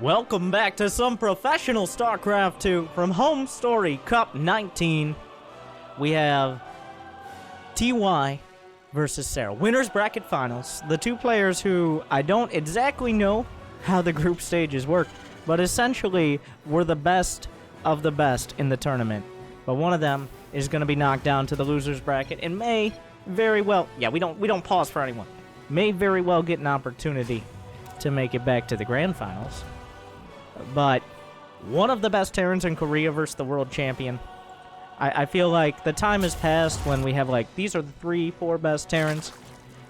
Welcome back to some professional StarCraft 2 from Homestory Cup 19. We have TY versus Serral. Winners bracket finals. The two players who I don't exactly know how the group stages work, but essentially were the best of the best in the tournament. But one of them is going to be knocked down to the losers bracket and may very well, we don't pause for anyone, may very well get an opportunity to make it back to the grand finals. But one of the best Terrans in Korea versus the world champion. I feel like the time has passed when we have, like, these are the 3-4 best Terrans.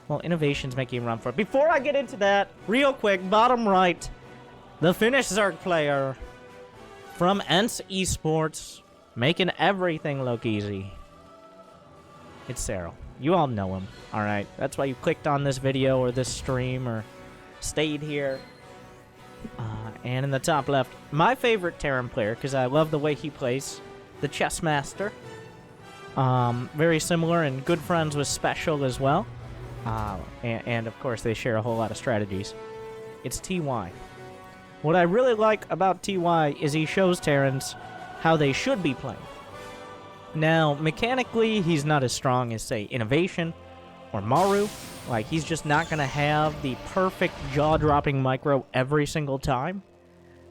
Well, innovation's making a run for it. Before I get into that, real quick, bottom right, the Finnish Zerg player from ENCE Esports, making everything look easy. It's Serral. You all know him, alright? That's why you clicked on this video or this stream or stayed here. And in the top left, my favorite Terran player, because I love the way he plays, the Chess Master. Very similar and good friends with Special as well. And of course, they share a whole lot of strategies. It's TY. What I really like about TY is he shows Terrans how they should be playing. Now, mechanically, he's not as strong as, say, Innovation or Maru. Like, he's just not going to have the perfect jaw-dropping micro every single time.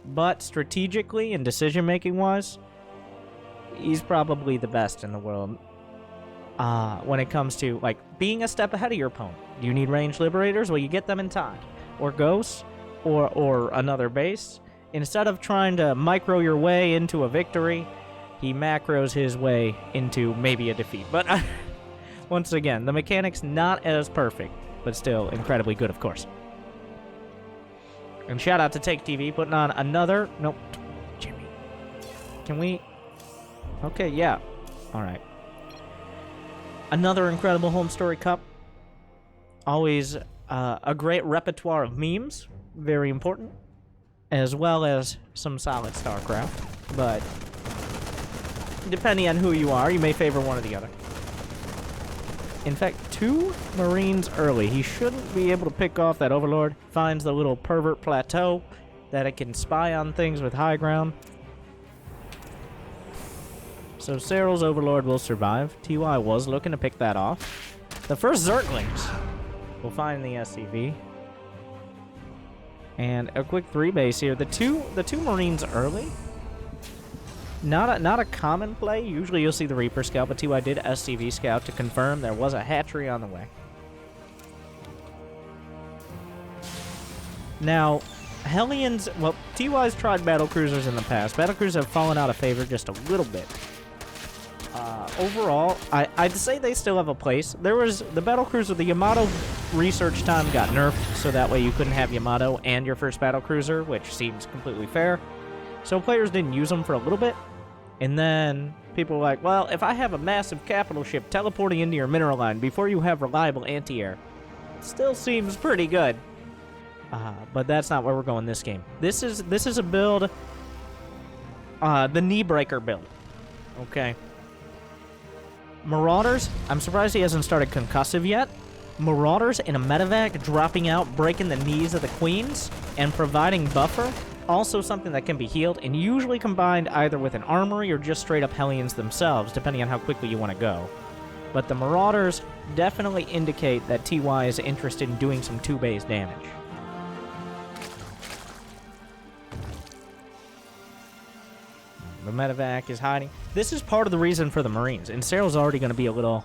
But strategically and decision-making-wise, he's probably the best in the world. When it comes to, like, being a step ahead of your opponent. Do you need ranged liberators? Well, you get them in time. Or ghosts, or another base. Instead of trying to micro your way into a victory, he macros his way into maybe a defeat. But once again, the mechanics not as perfect, but still incredibly good, of course. And shout out to Take TV putting on another... Nope. Jimmy. Can we... Okay, yeah. Alright. Another incredible Homestory Cup. Always a great repertoire of memes. Very important. As well as some solid StarCraft. But depending on who you are, you may favor one or the other. In fact, 2 Marines early. He shouldn't be able to pick off that Overlord. Finds the little pervert plateau that it can spy on things with high ground. So Serral's Overlord will survive. TY was looking to pick that off. The first Zerglings will find the SCV. And a quick 3-base here. The two Marines early. Not a common play. Usually you'll see the Reaper Scout, but TY did SCV Scout to confirm there was a hatchery on the way. Now, Hellions... Well, TY's tried battlecruisers in the past. Battlecruisers have fallen out of favor just a little bit. Overall, I'd say they still have a place. There was the battlecruiser, the Yamato research time got nerfed, so that way you couldn't have Yamato and your first battlecruiser, which seems completely fair. So players didn't use them for a little bit. And then people were like, well, if I have a massive capital ship teleporting into your mineral line before you have reliable anti-air, it still seems pretty good. But that's not where we're going this game. This is a build, the knee breaker build. Okay. Marauders, I'm surprised he hasn't started concussive yet. Marauders in a medevac dropping out, breaking the knees of the queens, and providing buffer. Also something that can be healed, and usually combined either with an armory or just straight up Hellions themselves, depending on how quickly you want to go. But the Marauders definitely indicate that TY is interested in doing some 2-base damage. The medevac is hiding. This is part of the reason for the Marines, and Serral's already going to be a little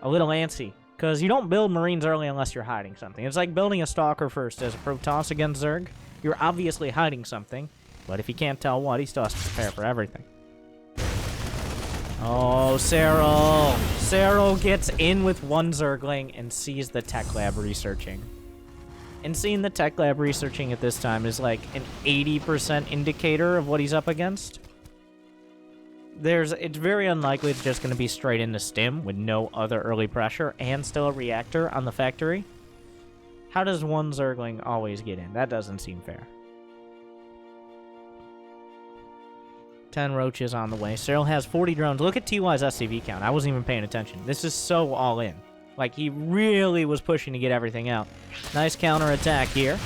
antsy, because you don't build Marines early unless you're hiding something. It's like building a Stalker first as a Protoss against Zerg. You're obviously hiding something, but if you can't tell what, he still has to prepare for everything. Oh, Serral! Serral gets in with one Zergling and sees the tech lab researching. And seeing the tech lab researching at this time is like an 80% indicator of what he's up against. It's very unlikely it's just going to be straight into stim with no other early pressure and still a reactor on the factory. How does one Zergling always get in? That doesn't seem fair. 10 roaches on the way. Serral has 40 drones. Look at TY's SCV count. I wasn't even paying attention. This is so all in. Like, he really was pushing to get everything out. Nice counter attack here.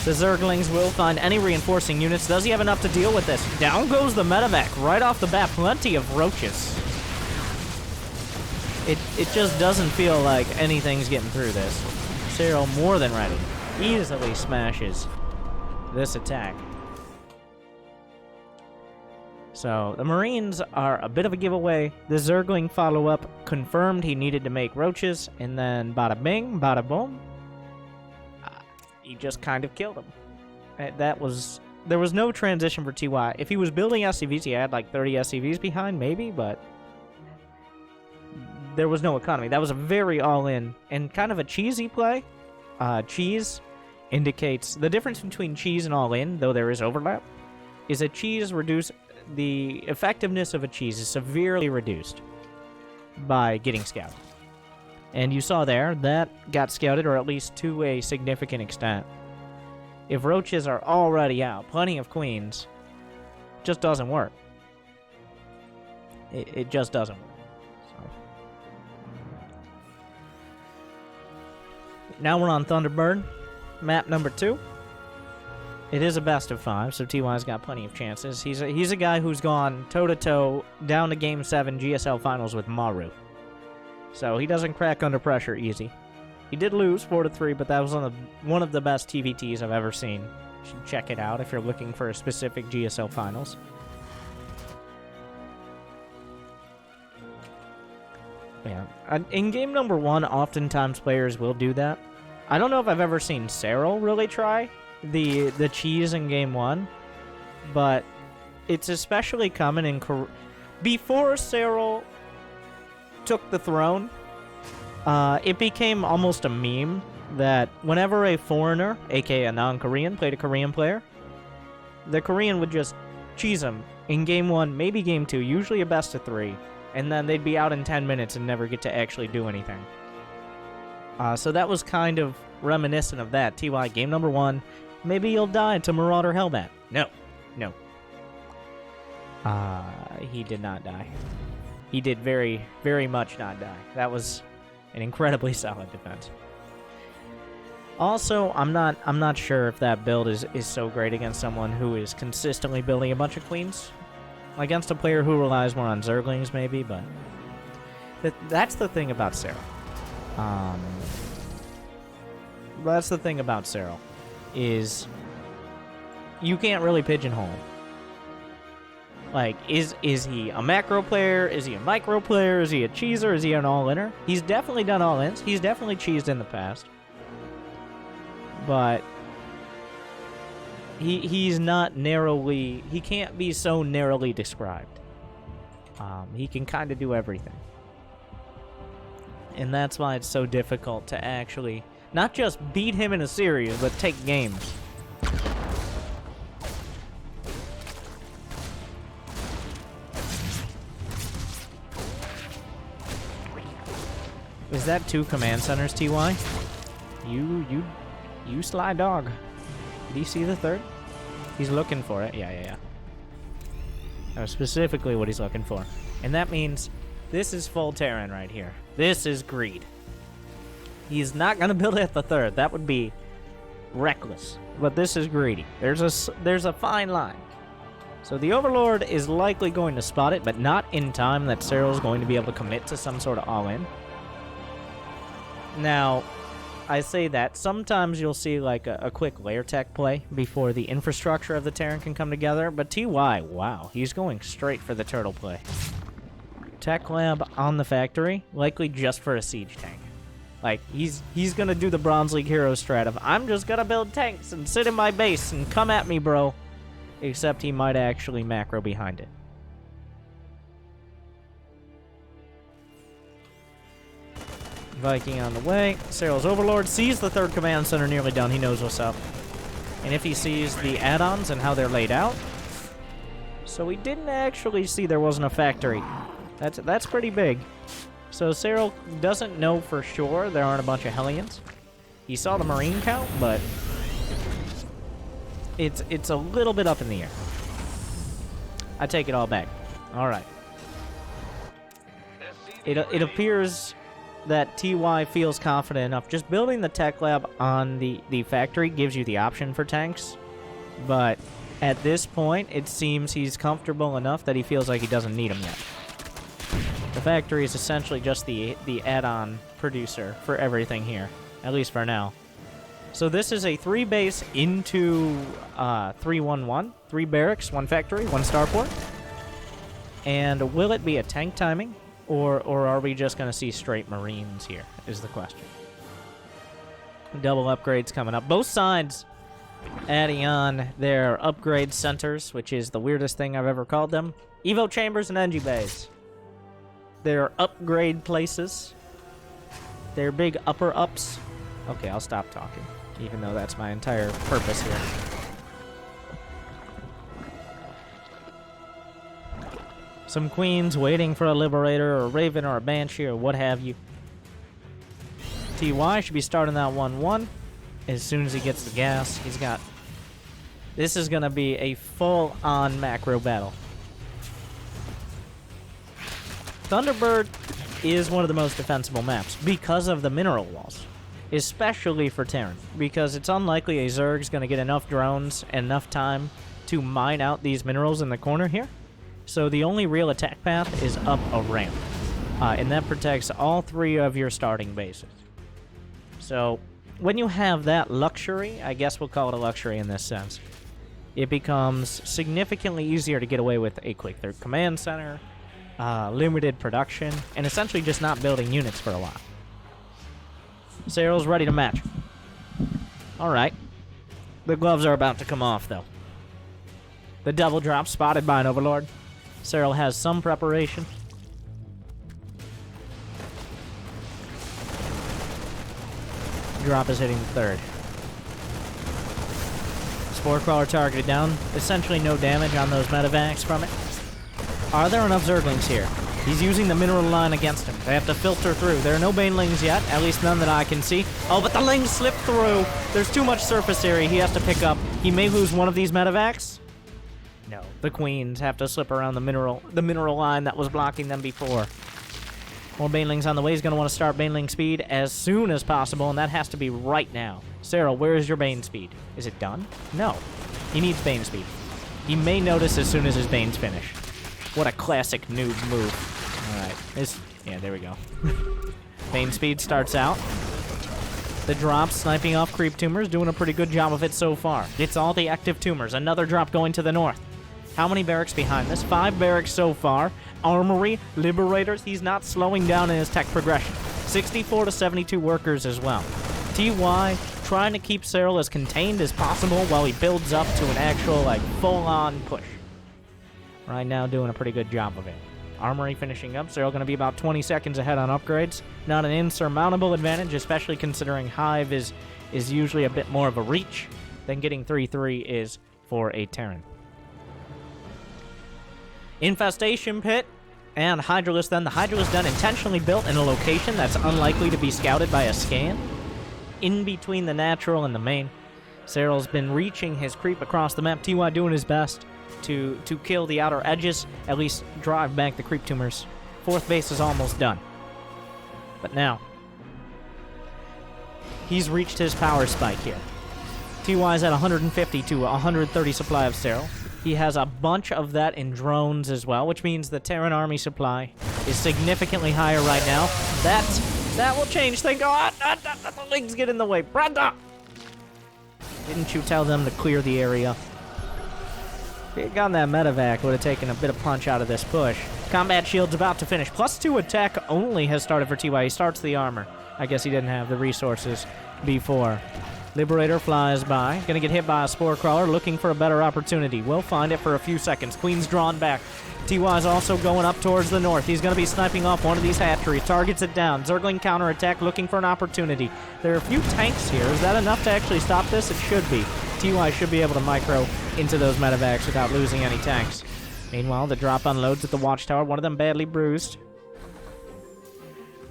The Zerglings will find any reinforcing units. Does he have enough to deal with this? Down goes the medevac right off the bat. Plenty of roaches. It just doesn't feel like anything's getting through this. Serral more than ready. Easily smashes this attack. So, the Marines are a bit of a giveaway. The Zergling follow-up confirmed he needed to make roaches, and then bada bing, bada boom. He just kind of killed him. There was no transition for TY. If he was building SCVs, he had like 30 SCVs behind, maybe, but there was no economy. That was a very all-in and kind of a cheesy play. Cheese indicates the difference between cheese and all-in, though there is overlap, is a cheese reduce the effectiveness of a cheese is severely reduced by getting scouted. And you saw there, that got scouted, or at least to a significant extent. If roaches are already out, plenty of queens, just doesn't work. It just doesn't work. So. Now we're on Thunderbird, map number 2. It is a best of 5, so TY's got plenty of chances. He's a guy who's gone toe-to-toe down to Game 7 GSL Finals with Maru. So he doesn't crack under pressure easy. He did lose 4-3, but that was one of the best TVTs I've ever seen. You should check it out if you're looking for a specific GSL Finals. Yeah. In game number 1, oftentimes players will do that. I don't know if I've ever seen Serral really try the cheese in game 1, but it's especially common in before Serral took the throne. It became almost a meme that whenever a foreigner, aka a non-Korean, played a Korean player, the Korean would just cheese him in game 1, maybe game 2, usually a best of 3, and then they'd be out in 10 minutes and never get to actually do anything. So that was kind of reminiscent of that. TY, game number 1, maybe you'll die to Marauder Hellbat. No. He did not die. He did very, very much not die. That was an incredibly solid defense. Also, I'm not sure if that build is so great against someone who is consistently building a bunch of queens. Against a player who relies more on Zerglings, maybe, but that's the thing about Serral. That's the thing about Serral, is you can't really pigeonhole him. Like, is he a macro player? Is he a micro player? Is he a cheeser? Is he an all-inner? He's definitely done all-ins. He's definitely cheesed in the past. But he's not narrowly... He can't be so narrowly described. He can kind of do everything. And that's why it's so difficult to actually not just beat him in a series, but take games. Is that 2 command centers, TY? You sly dog. Did he see the 3rd? He's looking for it. Yeah. That's specifically what he's looking for. And that means this is full Terran right here. This is greed. He's not going to build it at the 3rd. That would be reckless. But this is greedy. There's a fine line. So the Overlord is likely going to spot it, but not in time that Serral's going to be able to commit to some sort of all-in. Now, I say that sometimes you'll see like a quick layer tech play before the infrastructure of the Terran can come together, but TY, wow, he's going straight for the turtle play. Tech lab on the factory, likely just for a siege tank. Like, he's gonna do the Bronze League hero strat of, I'm just gonna build tanks and sit in my base and come at me, bro. Except he might actually macro behind it. Viking on the way. Serral's Overlord sees the 3rd command center nearly done. He knows what's up. And if he sees the add-ons and how they're laid out. So we didn't actually see there wasn't a factory. That's pretty big. So Serral doesn't know for sure there aren't a bunch of Hellions. He saw the Marine count, but it's a little bit up in the air. I take it all back. All right. It appears that TY feels confident enough. Just building the tech lab on the factory gives you the option for tanks. But at this point, it seems he's comfortable enough that he feels like he doesn't need them yet. The factory is essentially just the add-on producer for everything here, at least for now. So this is a 3-base into 3-1-1. 3 barracks, 1 factory, 1 starport. And will it be a tank timing, or are we just going to see straight Marines here, is the question. Double upgrades coming up. Both sides adding on their upgrade centers, which is the weirdest thing I've ever called them. Evo chambers and Engie bays. They're upgrade places. They're big upper ups. Okay, I'll stop talking, even though that's my entire purpose here. Some queens waiting for a Liberator or a Raven or a Banshee or what have you. TY should be starting that 1-1 as soon as he gets the gas. He's got... This is going to be a full-on macro battle. Thunderbird is one of the most defensible maps because of the mineral walls, especially for Terran, because it's unlikely a Zerg's going to get enough drones and enough time to mine out these minerals in the corner here. So the only real attack path is up a ramp, and that protects all 3 of your starting bases. So when you have that luxury, I guess we'll call it a luxury in this sense, it becomes significantly easier to get away with a quick third command center, limited production, and essentially just not building units for a while. Serral's ready to match. Alright. The gloves are about to come off, though. The double drop spotted by an Overlord. Serral has some preparation. Drop is hitting the 3rd. Spore Crawler targeted down. Essentially no damage on those medevacs from it. Are there enough Zerglings here? He's using the mineral line against him. They have to filter through. There are no Banelings yet, at least none that I can see. Oh, but the Lings slip through. There's too much surface area he has to pick up. He may lose one of these medevacs. No, the Queens have to slip around the mineral line that was blocking them before. More Banelings on the way. He's going to want to start Baneling speed as soon as possible, and that has to be right now. Serral, where is your Bane speed? Is it done? No. He needs Bane speed. He may notice as soon as his Banes finish. What a classic noob move. Alright. Yeah, there we go. Bane speed starts out. The drop, sniping off creep tumors, doing a pretty good job of it so far. It's all the active tumors. Another drop going to the north. How many barracks behind this? 5 barracks so far. Armory, Liberators. He's not slowing down in his tech progression. 64 to 72 workers as well. TY trying to keep Serral as contained as possible while he builds up to an actual, full-on push. Right now doing a pretty good job of it. Armory finishing up. Serral going to be about 20 seconds ahead on upgrades. Not an insurmountable advantage, especially considering Hive is usually a bit more of a reach than getting 3-3 is for a Terran. Infestation Pit and Hydralisk then. The Hydralisk then intentionally built in a location that's unlikely to be scouted by a scan. In between the natural and the main. Serral's been reaching his creep across the map. TY doing his best to kill the outer edges, at least drive back the creep tumors. 4th base is almost done. But now, he's reached his power spike here. TY's at 150 to 130 supply of Serral. He has a bunch of that in drones as well, which means the Terran army supply is significantly higher right now. That will change things. Oh, the Lings get in the way. Brenda! Didn't you tell them to clear the area? If he had gotten that medevac, would have taken a bit of punch out of this push. Combat shield's about to finish. +2 attack only has started for TY. He starts the armor. I guess he didn't have the resources before. Liberator flies by. Gonna get hit by a Spore Crawler, looking for a better opportunity. We'll find it for a few seconds. Queen's drawn back. TY's also going up towards the north. He's gonna be sniping off one of these hatcheries. Targets it down. Zergling counterattack, looking for an opportunity. There are a few tanks here. Is that enough to actually stop this? It should be. TY should be able to micro into those medevacs without losing any tanks. Meanwhile, the drop unloads at the watchtower. One of them badly bruised.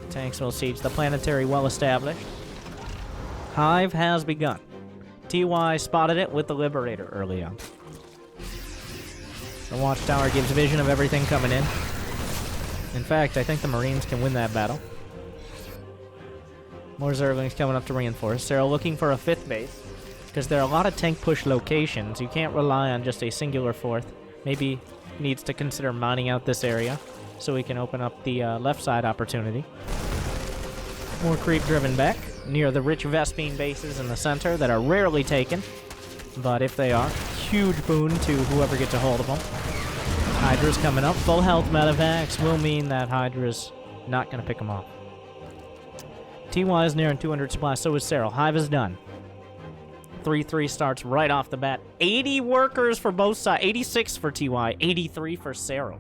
Tanks will siege the planetary well established. Hive has begun. TY spotted it with the Liberator early on. The watchtower gives vision of everything coming in. In fact, I think the Marines can win that battle. More Zerglings coming up to reinforce. Serral looking for a 5th base, because there are a lot of tank push locations. You can't rely on just a singular 4th. Maybe needs to consider mining out this area so we can open up the left side opportunity. More creep driven back near the rich Vespine bases in the center that are rarely taken, but if they are, huge boon to whoever gets a hold of them. Hydra's coming up. Full health medevacs will mean that Hydra's not going to pick them off. TY is nearing 200 supply, so is Serral. Hive is done. 3-3 starts right off the bat. 80 workers for both sides. 86 for TY, 83 for Serral.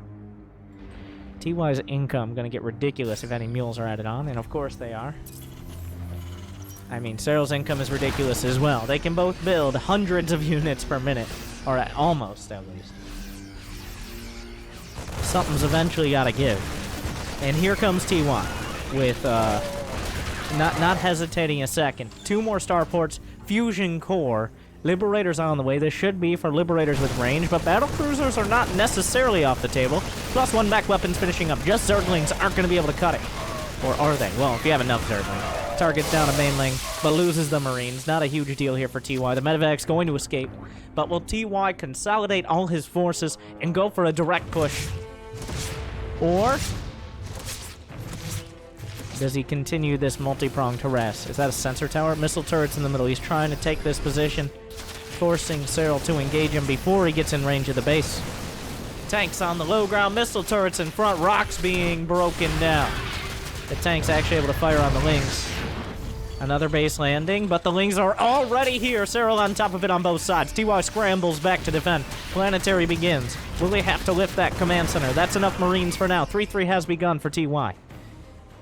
TY's income going to get ridiculous if any mules are added on, and of course they are. I mean, Serral's income is ridiculous as well. They can both build hundreds of units per minute, or almost at least. Something's eventually got to give. And here comes TY with not hesitating a second. 2 more starports, fusion core. Liberators on the way. This should be for Liberators with range, but battle cruisers are not necessarily off the table. +1 back weapons finishing up. Just Zerglings aren't going to be able to cut it. Or are they? Well, if you have enough Zerglings. Targets down a Baneling, but loses the Marines. Not a huge deal here for TY. The medevac's going to escape, but will TY consolidate all his forces and go for a direct push? Or does he continue this multi-pronged harass? Is that a sensor tower? Missile turrets in the middle. He's trying to take this position, forcing Serral to engage him before he gets in range of the base. Tanks on the low ground, missile turrets in front, rocks being broken down. The tank's actually able to fire on the Lings. Another base landing, but the Lings are already here. Serral on top of it on both sides. TY scrambles back to defend. Planetary begins. Will they have to lift that command center? That's enough Marines for now. 3-3 has begun for TY.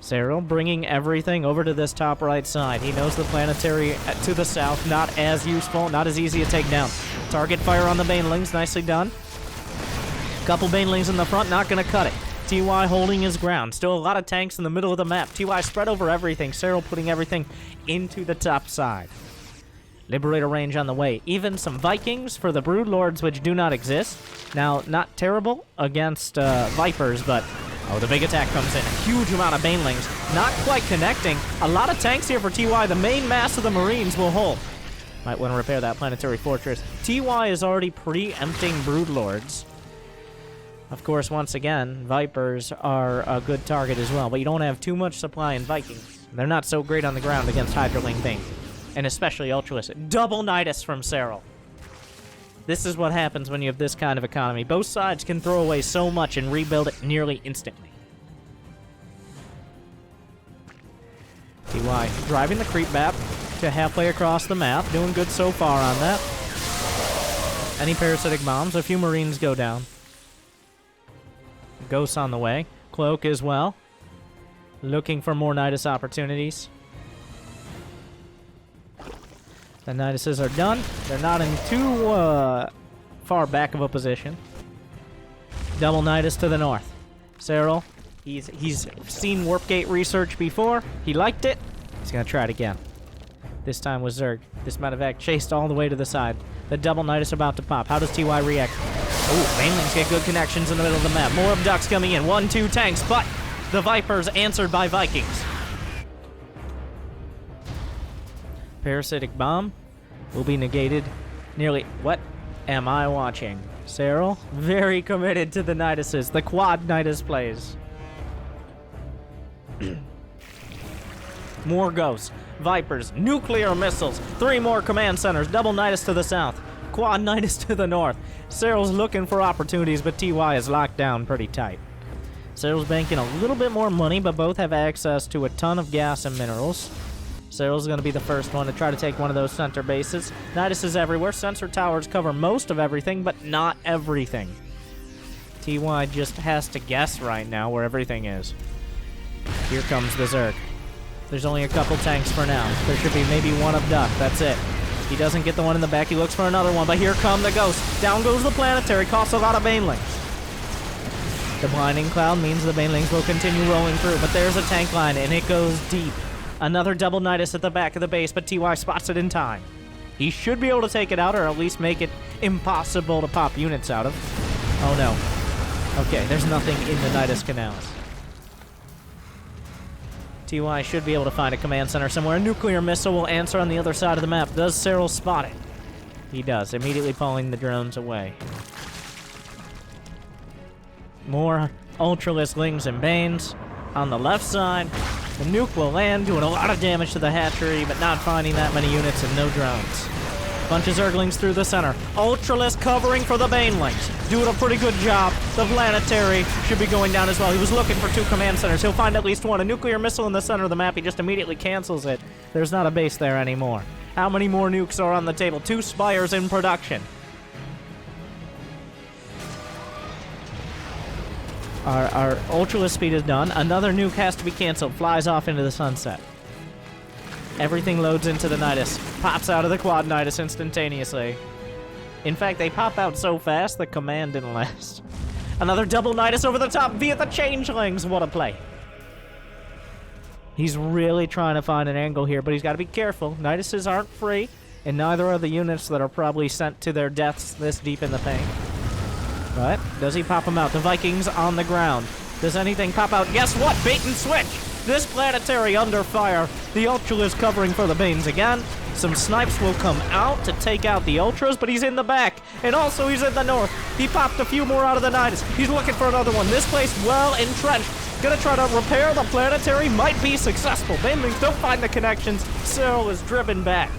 Serral bringing everything over to this top right side. He knows the planetary to the south, not as useful, not as easy to take down. Target fire on the Banelings, nicely done. Couple Banelings in the front, not going to cut it. TY holding his ground. Still a lot of tanks in the middle of the map. TY spread over everything. Serral putting everything into the top side. Liberator range on the way. Even some Vikings for the Broodlords, which do not exist. Now, not terrible against Vipers, but oh, the big attack comes in. A huge amount of Banelings. Not quite connecting. A lot of tanks here for TY. The main mass of the Marines will hold. Might want to repair that planetary fortress. TY is already preempting Broodlords. Of course, once again, Vipers are a good target as well, but you don't have too much supply in Vikings. They're not so great on the ground against Hydraling Bane, and especially Ultralisk. Double nydus from Serral. This is what happens when you have this kind of economy. Both sides can throw away so much and rebuild it nearly instantly. TY driving the creep map to halfway across the map. Doing good so far on that. Any parasitic bombs? A few Marines go down. Ghosts on the way. Cloak as well. Looking for more nydus opportunities. The nyduses are done. They're not in too far back of a position. Double nydus to the north. Serral, he's seen Warp Gate research before. He liked it. He's going to try it again. This time with Zerg. This medevac chased all the way to the side. The double nydus about to pop. How does TY react? Ooh, Banelings get good connections in the middle of the map. More abducts coming in. 1-2 tanks, but the Vipers answered by Vikings. Parasitic bomb will be negated nearly. What am I watching? Serral, very committed to the nyduses. The quad nydus plays. More ghosts. Vipers. Nuclear missiles. 3 more command centers. Double nydus to the south. Quad nydus to the north. Serral's looking for opportunities, but TY is locked down pretty tight. Serral's banking a little bit more money, but both have access to a ton of gas and minerals. Serral's going to be the first one to try to take one of those center bases. Nydus is everywhere. Sensor towers cover most of everything, but not everything. TY just has to guess right now where everything is. Here comes the Zerg. There's only a couple tanks for now. There should be maybe one abduct. That's it. He doesn't get the one in the back. He looks for another one, but here come the ghosts. Down goes the planetary. Costs a lot of Banelings. The blinding cloud means the Banelings will continue rolling through, but there's a tank line, and it goes deep. Another double nydus at the back of the base, but TY spots it in time. He should be able to take it out, or at least make it impossible to pop units out of. Oh no. Okay, there's nothing in the nydus canals. TY should be able to find a command center somewhere. A nuclear missile will answer on the other side of the map. Does Serral spot it? He does, immediately pulling the drones away. More Ultralisk Lings and Banes on the left side. The nuke will land, doing a lot of damage to the hatchery, but not finding that many units and no drones. Bunch of Zerglings through the center. Ultralisk covering for the Banelings. Doing a pretty good job. The Planetary should be going down as well. He was looking for 2 command centers. He'll find at least one. A nuclear missile in the center of the map. He just immediately cancels it. There's not a base there anymore. How many more nukes are on the table? 2 Spires in production. Our Ultralisk speed is done. Another nuke has to be canceled. Flies off into the sunset. Everything loads into the nydus. Pops out of the quad nydus instantaneously. In fact, they pop out so fast, the command didn't last. Another double nydus over the top via the changelings. What a play. He's really trying to find an angle here, but he's got to be careful. Niduses aren't free, and neither are the units that are probably sent to their deaths this deep in the paint. But does he pop them out? The Vikings on the ground. Does anything pop out? Guess what? Bait and switch. This Planetary under fire. The Ultralisk covering for the Banes again. Some snipes will come out to take out the Ultras, but he's in the back. And also he's in the north. He popped a few more out of the nydus. He's looking for another one. This place well entrenched. Gonna try to repair the Planetary. Might be successful. Banelings don't find the connections. Serral is driven back.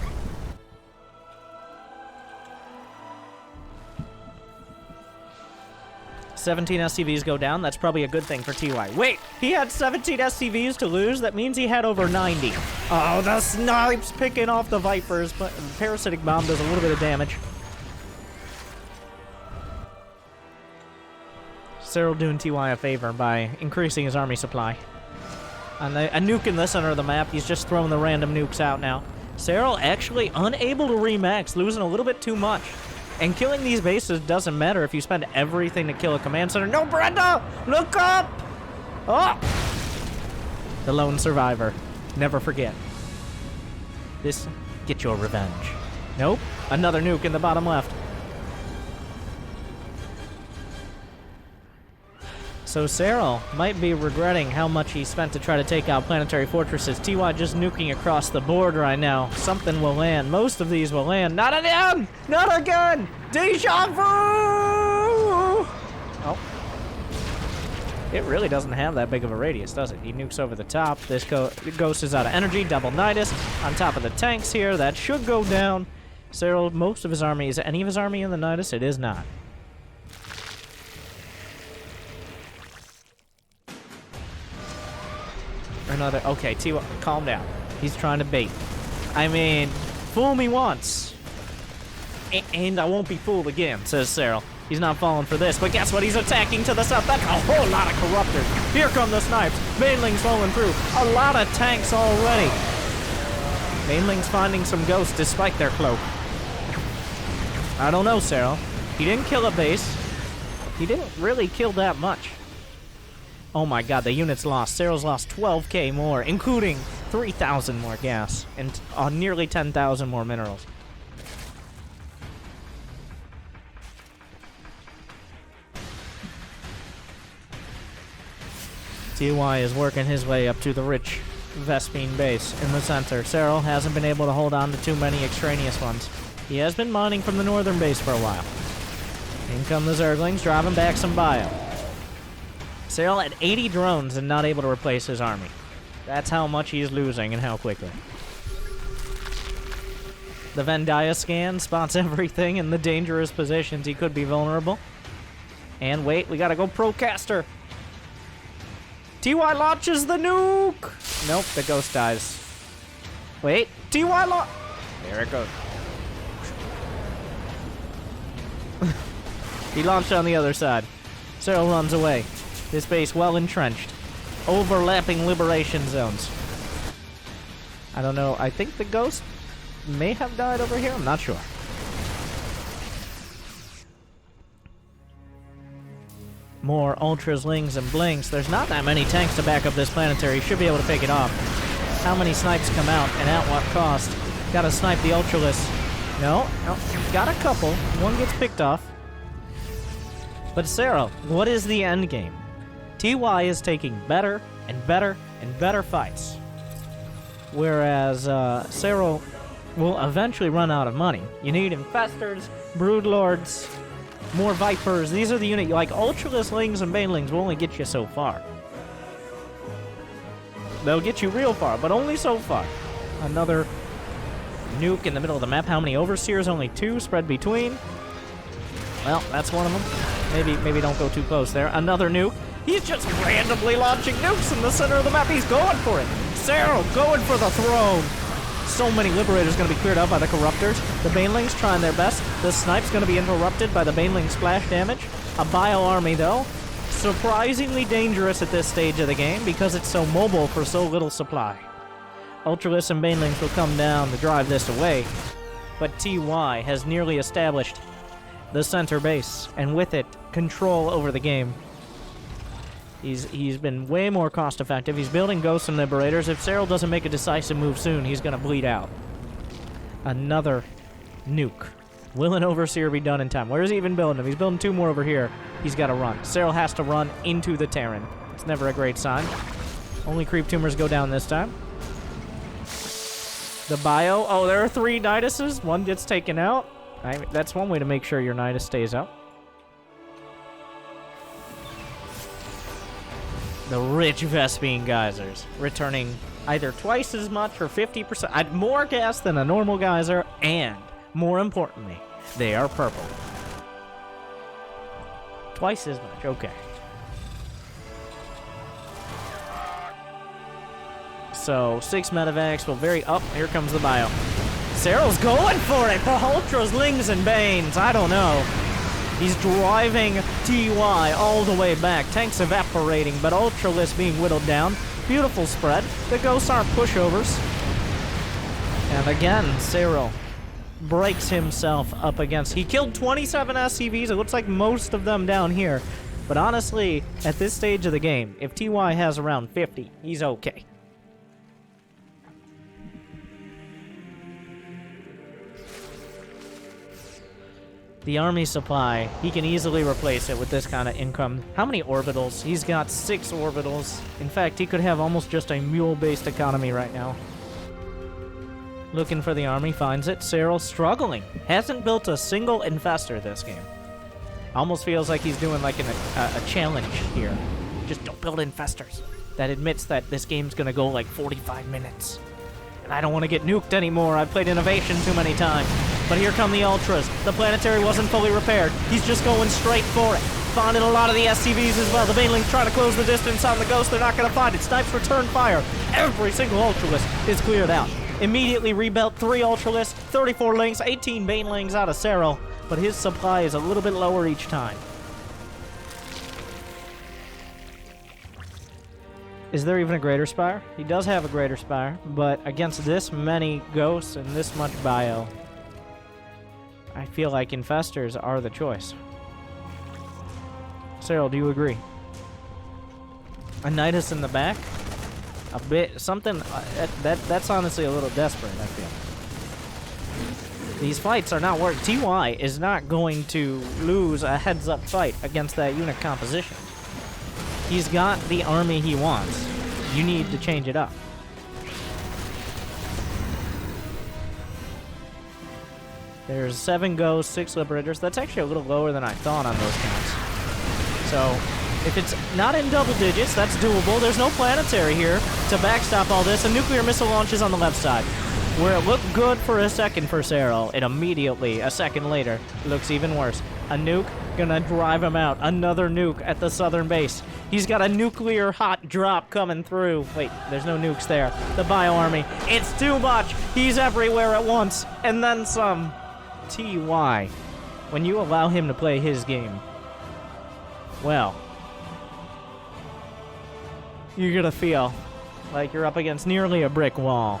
$17 SCVs go down. That's probably a good thing for TY. Wait, he had 17 SCVs to lose? That means he had over 90. Oh, the snipes picking off the Vipers, but Parasitic Bomb does a little bit of damage. Serral doing TY a favor by increasing his army supply. And a nuke in the center of the map. He's just throwing the random nukes out now. Serral actually unable to remax, losing a little bit too much. And killing these bases doesn't matter if you spend everything to kill a command center. No, Brenda! Look up! Oh! The lone survivor. Never forget. This, get your revenge. Nope. Another nuke in the bottom left. So Serral might be regretting how much he spent to try to take out planetary fortresses. TY just nuking across the board right now. Something will land. Most of these will land. Not again! Not again! Deja vu! Oh. It really doesn't have that big of a radius, does it? He nukes over the top. This Ghost is out of energy. Double nydus on top of the tanks here. That should go down. Serral, most of his army. Is any of his army in the nydus? It is not. Another, okay, TY, calm down. He's trying to bait. I mean, fool me once. And I won't be fooled again, says Serral. He's not falling for this, but guess what? He's attacking to the south. That's a whole lot of corruptors. Here come the snipes. Banelings falling through. A lot of tanks already. Banelings finding some ghosts despite their cloak. I don't know, Serral. He didn't kill a base. He didn't really kill that much. Oh my god, the unit's lost. Serral's lost 12k more, including 3,000 more gas and nearly 10,000 more minerals. TY is working his way up to the rich Vespine base in the center. Serral hasn't been able to hold on to too many extraneous ones. He has been mining from the northern base for a while. In come the Zerglings, driving back some bio. Serral had 80 drones and not able to replace his army. That's how much he's losing and how quickly. The Vendaya scan spots everything in the dangerous positions. He could be vulnerable. And wait, we gotta go Procaster. TY launches the nuke! Nope, the ghost dies. Wait, TY launch... There it goes. He launched on the other side. Serral runs away. This base well entrenched. Overlapping liberation zones. I don't know. I think the ghost may have died over here. I'm not sure. More Ultras, Lings, and Blinks. There's not that many tanks to back up this planetary. You should be able to pick it off. How many snipes come out and at what cost? Gotta snipe the Ultralisk. No. Got a couple. One gets picked off. But Serral, what is the end game? TY is taking better and better in better fights. Whereas Serral will eventually run out of money. You need Infestors, Broodlords, more Vipers. These are the units, like Ultraless Lings and Banelings will only get you so far. They'll get you real far, but only so far. Another Nuke in the middle of the map. How many Overseers? Only 2 spread between. Well, that's one of them. Maybe don't go too close there. Another Nuke. He's just randomly launching nukes in the center of the map. He's going for it. Serral going for the throne. So many Liberators going to be cleared out by the Corruptors. The Banelings trying their best. The Snipe's going to be interrupted by the Baneling splash damage. A Bio Army, though, surprisingly dangerous at this stage of the game because it's so mobile for so little supply. Ultraless and Banelings will come down to drive this away, but TY has nearly established the center base, and with it, control over the game. He's been way more cost-effective. He's building Ghosts and Liberators. If Serral doesn't make a decisive move soon, he's going to bleed out. Another Nuke. Will an Overseer be done in time? Where is he even building them? He's building 2 more over here. He's got to run. Serral has to run into the Terran. It's never a great sign. Only Creep Tumors go down this time. The Bio. Oh, there are 3 Niduses. 1 gets taken out. That's one way to make sure your Nydus stays up. The rich Vespene Geysers, returning either twice as much or 50%, more gas than a normal geyser, and, more importantly, they are purple. Twice as much, okay. So, 6 medevacs will vary up. Here comes the Bio. Serral's going for it! For Ultras, Lings, and Banes. I don't know. He's driving TY all the way back. Tanks evaporating, but Ultraless being whittled down. Beautiful spread. The Ghosts aren't pushovers. And again, Serral breaks himself up against... He killed 27 SCVs. It looks like most of them down here. But honestly, at this stage of the game, if TY has around 50, he's okay. The army supply, he can easily replace it with this kind of income. How many orbitals? He's got 6 orbitals. In fact, he could have almost just a mule-based economy right now. Looking for the army, finds it. Serral struggling. Hasn't built a single infestor this game. Almost feels like he's doing like a challenge here. Just don't build infestors. That admits that this game's gonna go like 45 minutes. And I don't want to get nuked anymore. I've played Innovation too many times. But here come the Ultras. The Planetary wasn't fully repaired. He's just going straight for it. Finding a lot of the SCVs as well. The Banelings trying to close the distance on the Ghost. They're not going to find it. Snipes return fire. Every single Ultralist is cleared out. Immediately rebuilt 3 Ultralists, 34 Lings, 18 Banelings out of Serral. But his supply is a little bit lower each time. Is there even a Greater Spire? He does have a Greater Spire, but against this many Ghosts and this much Bio, I feel like Infestors are the choice. Serral, do you agree? A Nydus in the back? A bit, something, that's honestly a little desperate, I feel. These fights are not working. TY is not going to lose a heads-up fight against that unit composition. He's got the army he wants. You need to change it up. There's 7 Ghosts, 6 Liberators. That's actually a little lower than I thought on those counts. So, if it's not in double digits, that's doable. There's no Planetary here to backstop all this. And nuclear missile launches on the left side, where it looked good for a second for Serral. It immediately, a second later, looks even worse. A Nuke gonna drive him out. Another Nuke at the southern base. He's got a nuclear hot drop coming through. Wait, there's no nukes there. The Bio Army. It's too much. He's everywhere at once. And then some. TY. When you allow him to play his game, well, you're gonna feel like you're up against nearly a brick wall.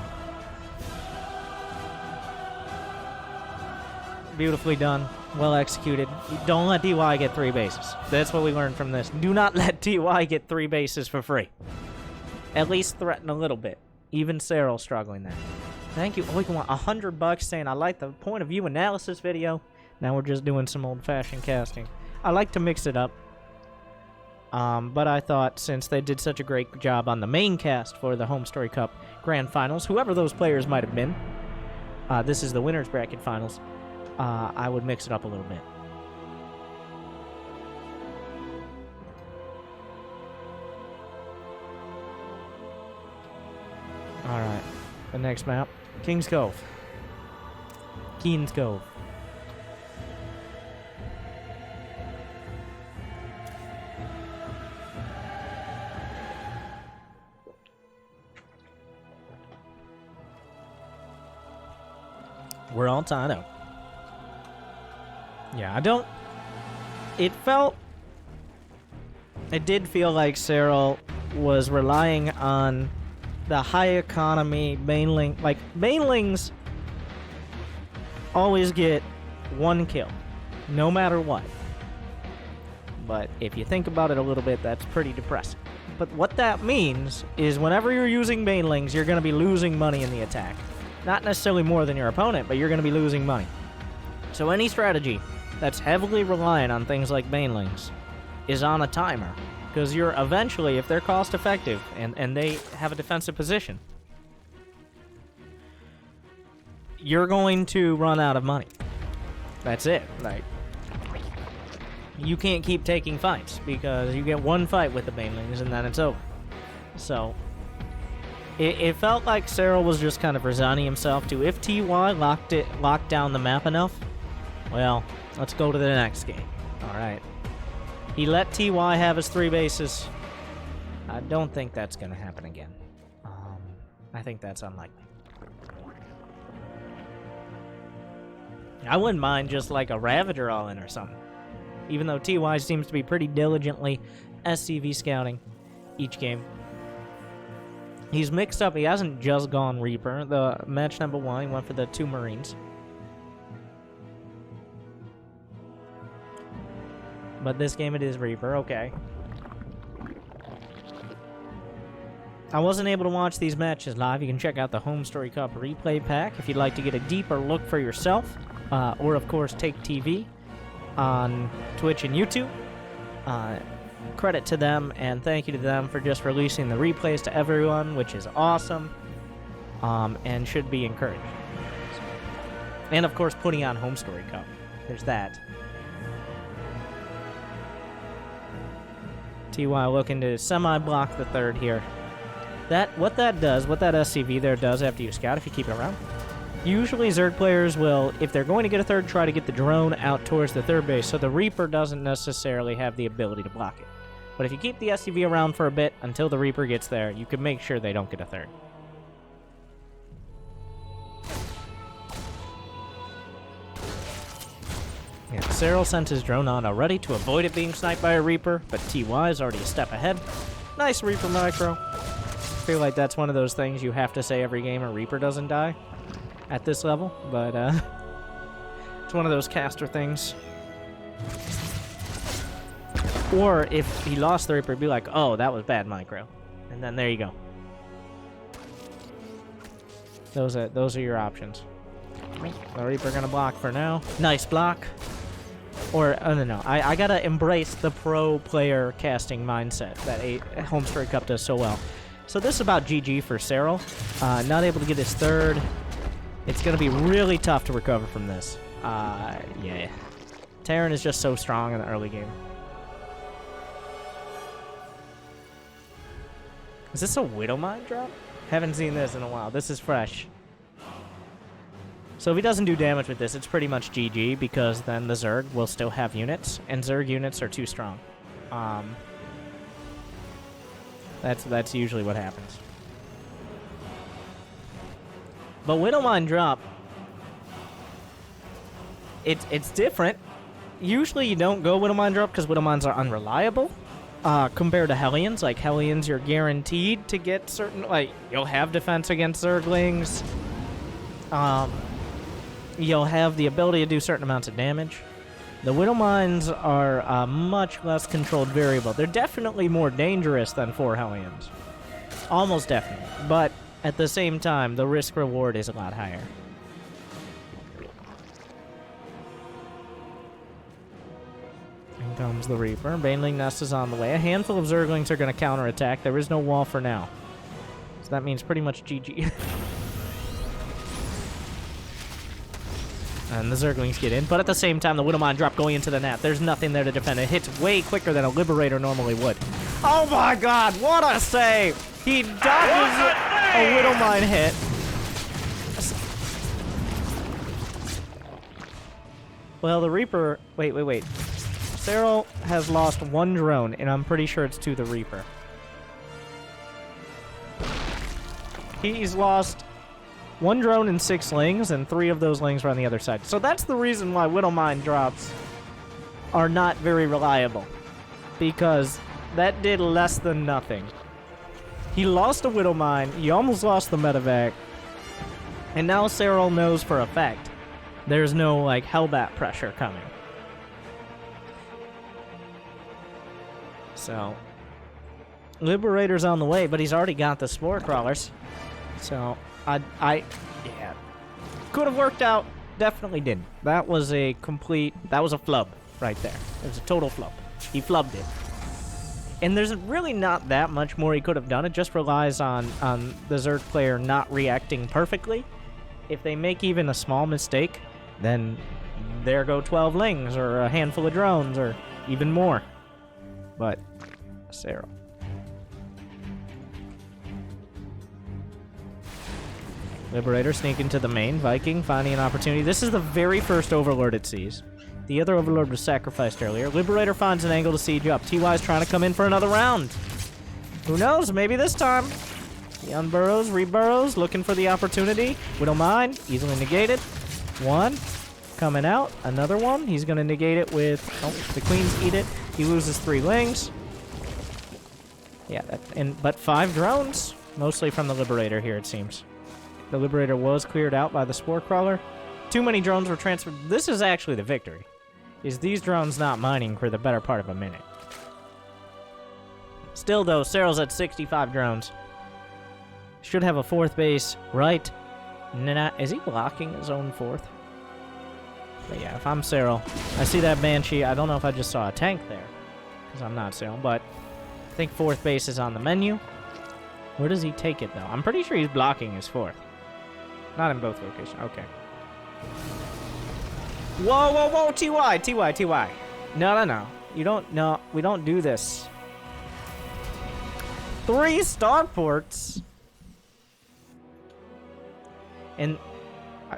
Beautifully done. Well executed. Don't let TY get 3 bases. That's what we learned from this. Do not let TY get 3 bases for free. At least threaten a little bit. Even Serral struggling there. Thank you. Oh, we can want $100 saying I like the point of view analysis video. Now we're just doing some old-fashioned casting. I like to mix it up. But I thought since they did such a great job on the main cast for the Homestory Cup Grand Finals, whoever those players might have been, this is the Winners Bracket Finals, I would mix it up a little bit. Alright, the next map, King's Cove. Keen's Cove. We're all tied up. Yeah, it did feel like Serral was relying on the high economy mainling. Like, mainlings always get one kill, no matter what. But if you think about it a little bit, that's pretty depressing. But what that means is whenever you're using mainlings, you're going to be losing money in the attack. Not necessarily more than your opponent, but you're going to be losing money. So any strategy that's heavily reliant on things like mainlings is on a timer. Because you're eventually, if they're cost effective and they have a defensive position, you're going to run out of money. That's it. Like, you can't keep taking fights because you get one fight with the mainlings and then it's over. So it felt like Serral was just kind of resigning himself to, if TY locked down the map enough, well, let's go to the next game. Alright. He let TY have his 3 bases. I don't think that's going to happen again. I think that's unlikely. I wouldn't mind just like a Ravager all-in or something. Even though TY seems to be pretty diligently SCV scouting each game. He's mixed up. He hasn't just gone Reaper. The match number 1, he went for the 2 Marines. But this game it is Reaper. Okay. I wasn't able to watch these matches live. You can check out the Homestory Cup replay pack if you'd like to get a deeper look for yourself. Or, of course, Take TV on Twitch and YouTube. Credit to them and thank you to them for just releasing the replays to everyone, which is awesome, and should be encouraged. And of course putting on Homestory Cup. There's that. TY looking to semi-block the third here. What that SCV there does after you scout, if you keep it around, usually Zerg players will, if they're going to get a third, try to get the drone out towards the third base, so the Reaper doesn't necessarily have the ability to block it. But if you keep the SCV around for a bit until the Reaper gets there, you can make sure they don't get a third. Yeah, Serral sent his drone on already to avoid it being sniped by a Reaper, but TY is already a step ahead. Nice Reaper micro. I feel like that's one of those things you have to say every game a Reaper doesn't die at this level, but it's one of those caster things. Or if he lost the Reaper, be like, oh, that was bad micro. And then there you go. Those are your options. The Reaper gonna block for now. Nice block. Or, oh no, I gotta embrace the pro player casting mindset that Homestory Cup does so well. So this is about GG for Serral. Not able to get his third. It's gonna be really tough to recover from this. Yeah. Terran is just so strong in the early game. Is this a Widowmine drop? Haven't seen this in a while. This is fresh. So if he doesn't do damage with this, it's pretty much GG, because then the Zerg will still have units, and Zerg units are too strong. That's usually what happens. But Widowmine drop, it's different. Usually you don't go Widowmine drop because Widowmines are unreliable. Compared to Hellions, like Hellions, you're guaranteed to get certain, like, you'll have defense against Zerglings. You'll have the ability to do certain amounts of damage. The Widowmines are a much less controlled variable. They're definitely more dangerous than 4 Hellions. Almost definitely. But at the same time, the risk-reward is a lot higher. In comes the Reaper. Baneling Nest is on the way. A handful of Zerglings are going to counterattack. There is no wall for now. So that means pretty much GG. And the Zerglings get in, but at the same time, the Widowmine drop going into the net. There's nothing there to defend. It hits way quicker than a Liberator normally would. Oh my god, what a save! He dodges a Widowmine hit. Well, the Reaper... Wait. Serral has lost one drone, and I'm pretty sure it's to the Reaper. He's lost one drone and 6 lings, and 3 of those lings were on the other side. So that's the reason why Widowmine drops are not very reliable. Because that did less than nothing. He lost a Widowmine, he almost lost the medevac, and now Serral knows for a fact there's no, like, Hellbat pressure coming. So, Liberator's on the way, but he's already got the Spore Crawlers. So, yeah. Could have worked out. Definitely didn't. That was a flub right there. It was a total flub. He flubbed it. And there's really not that much more he could have done. It just relies on the Zerg player not reacting perfectly. If they make even a small mistake, then there go 12 lings, or a handful of drones, or even more. But, Serral. Liberator sneaking to the main. Viking finding an opportunity. This is the very first Overlord it sees. The other Overlord was sacrificed earlier. Liberator finds an angle to siege up. TY is trying to come in for another round. Who knows? Maybe this time. He unburrows, reburrows, looking for the opportunity. Widowmine, easily negated. One. Coming out. Another one. He's going to negate it with... Oh, the Queens eat it. He loses 3 lings. Yeah, but 5 drones. Mostly from the Liberator here, it seems. The Liberator was cleared out by the Spore Crawler. Too many drones were transferred. This is actually the victory. Is these drones not mining for the better part of a minute. Still, though, Serral's at 65 drones. Should have a 4th base, right? Nah, is he blocking his own 4th? But yeah, if I'm Serral, I see that Banshee. I don't know if I just saw a tank there, because I'm not Serral, but I think 4th base is on the menu. Where does he take it, though? I'm pretty sure he's blocking his 4th. Not in both locations. Okay. Whoa, TY. No. You don't, no, we don't do this. 3 starports? And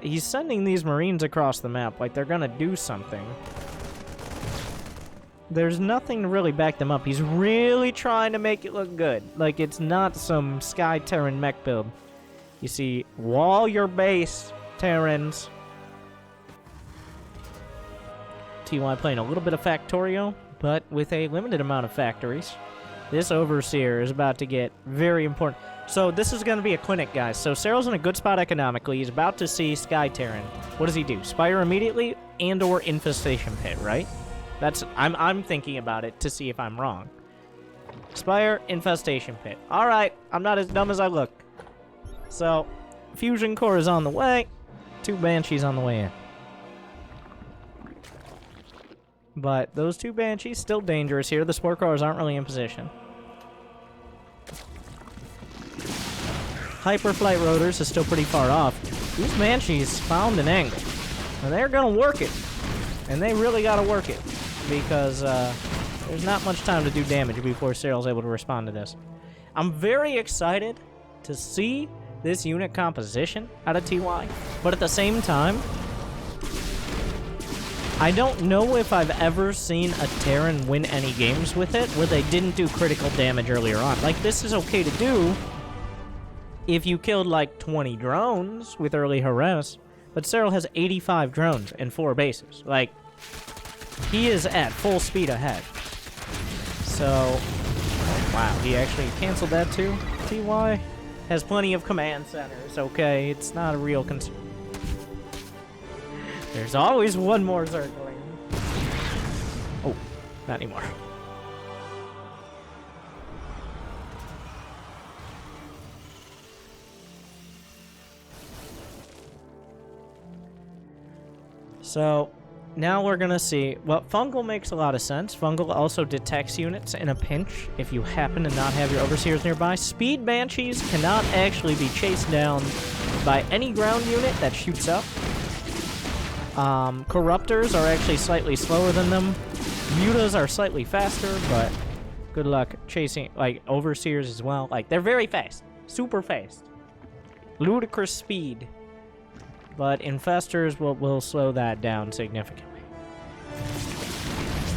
he's sending these Marines across the map like they're gonna do something. There's nothing to really back them up. He's really trying to make it look good. Like it's not some Sky Terran mech build. You see, wall your base, Terrans. TY playing a little bit of Factorio, but with a limited amount of factories. This Overseer is about to get very important. So this is going to be a clinic, guys. So Serral's in a good spot economically. He's about to see Sky Terran. What does he do? Spire immediately and/or Infestation Pit, right? That's I'm thinking about it to see if I'm wrong. Spire, Infestation Pit. All right, I'm not as dumb as I look. So, Fusion Core is on the way. 2 Banshees on the way in. But those 2 Banshees still dangerous here. The Spore Crawlers aren't really in position. Hyperflight Rotors is still pretty far off. These Banshees found an angle. And they're going to work it. And they really got to work it. Because there's not much time to do damage before Serral's able to respond to this. I'm very excited to see this unit composition out of TY, but at the same time, I don't know if I've ever seen a Terran win any games with it where they didn't do critical damage earlier on. Like, this is okay to do if you killed, like, 20 drones with early harass, but Serral has 85 drones and 4 bases. Like, he is at full speed ahead. So, oh, wow, he actually canceled that too, TY? Has plenty of command centers, okay? It's not a real concern. There's always one more Zergling. Oh, not anymore. So, Now we're gonna see. Well, Fungal makes a lot of sense. Fungal also detects units in a pinch if you happen to not have your Overseers nearby. Speed Banshees cannot actually be chased down by any ground unit that shoots up. Corruptors are actually slightly slower than them. Mutas are slightly faster, but good luck chasing, like, Overseers as well. Like, they're very fast. Super fast. Ludicrous speed. But Infestors will slow that down significantly.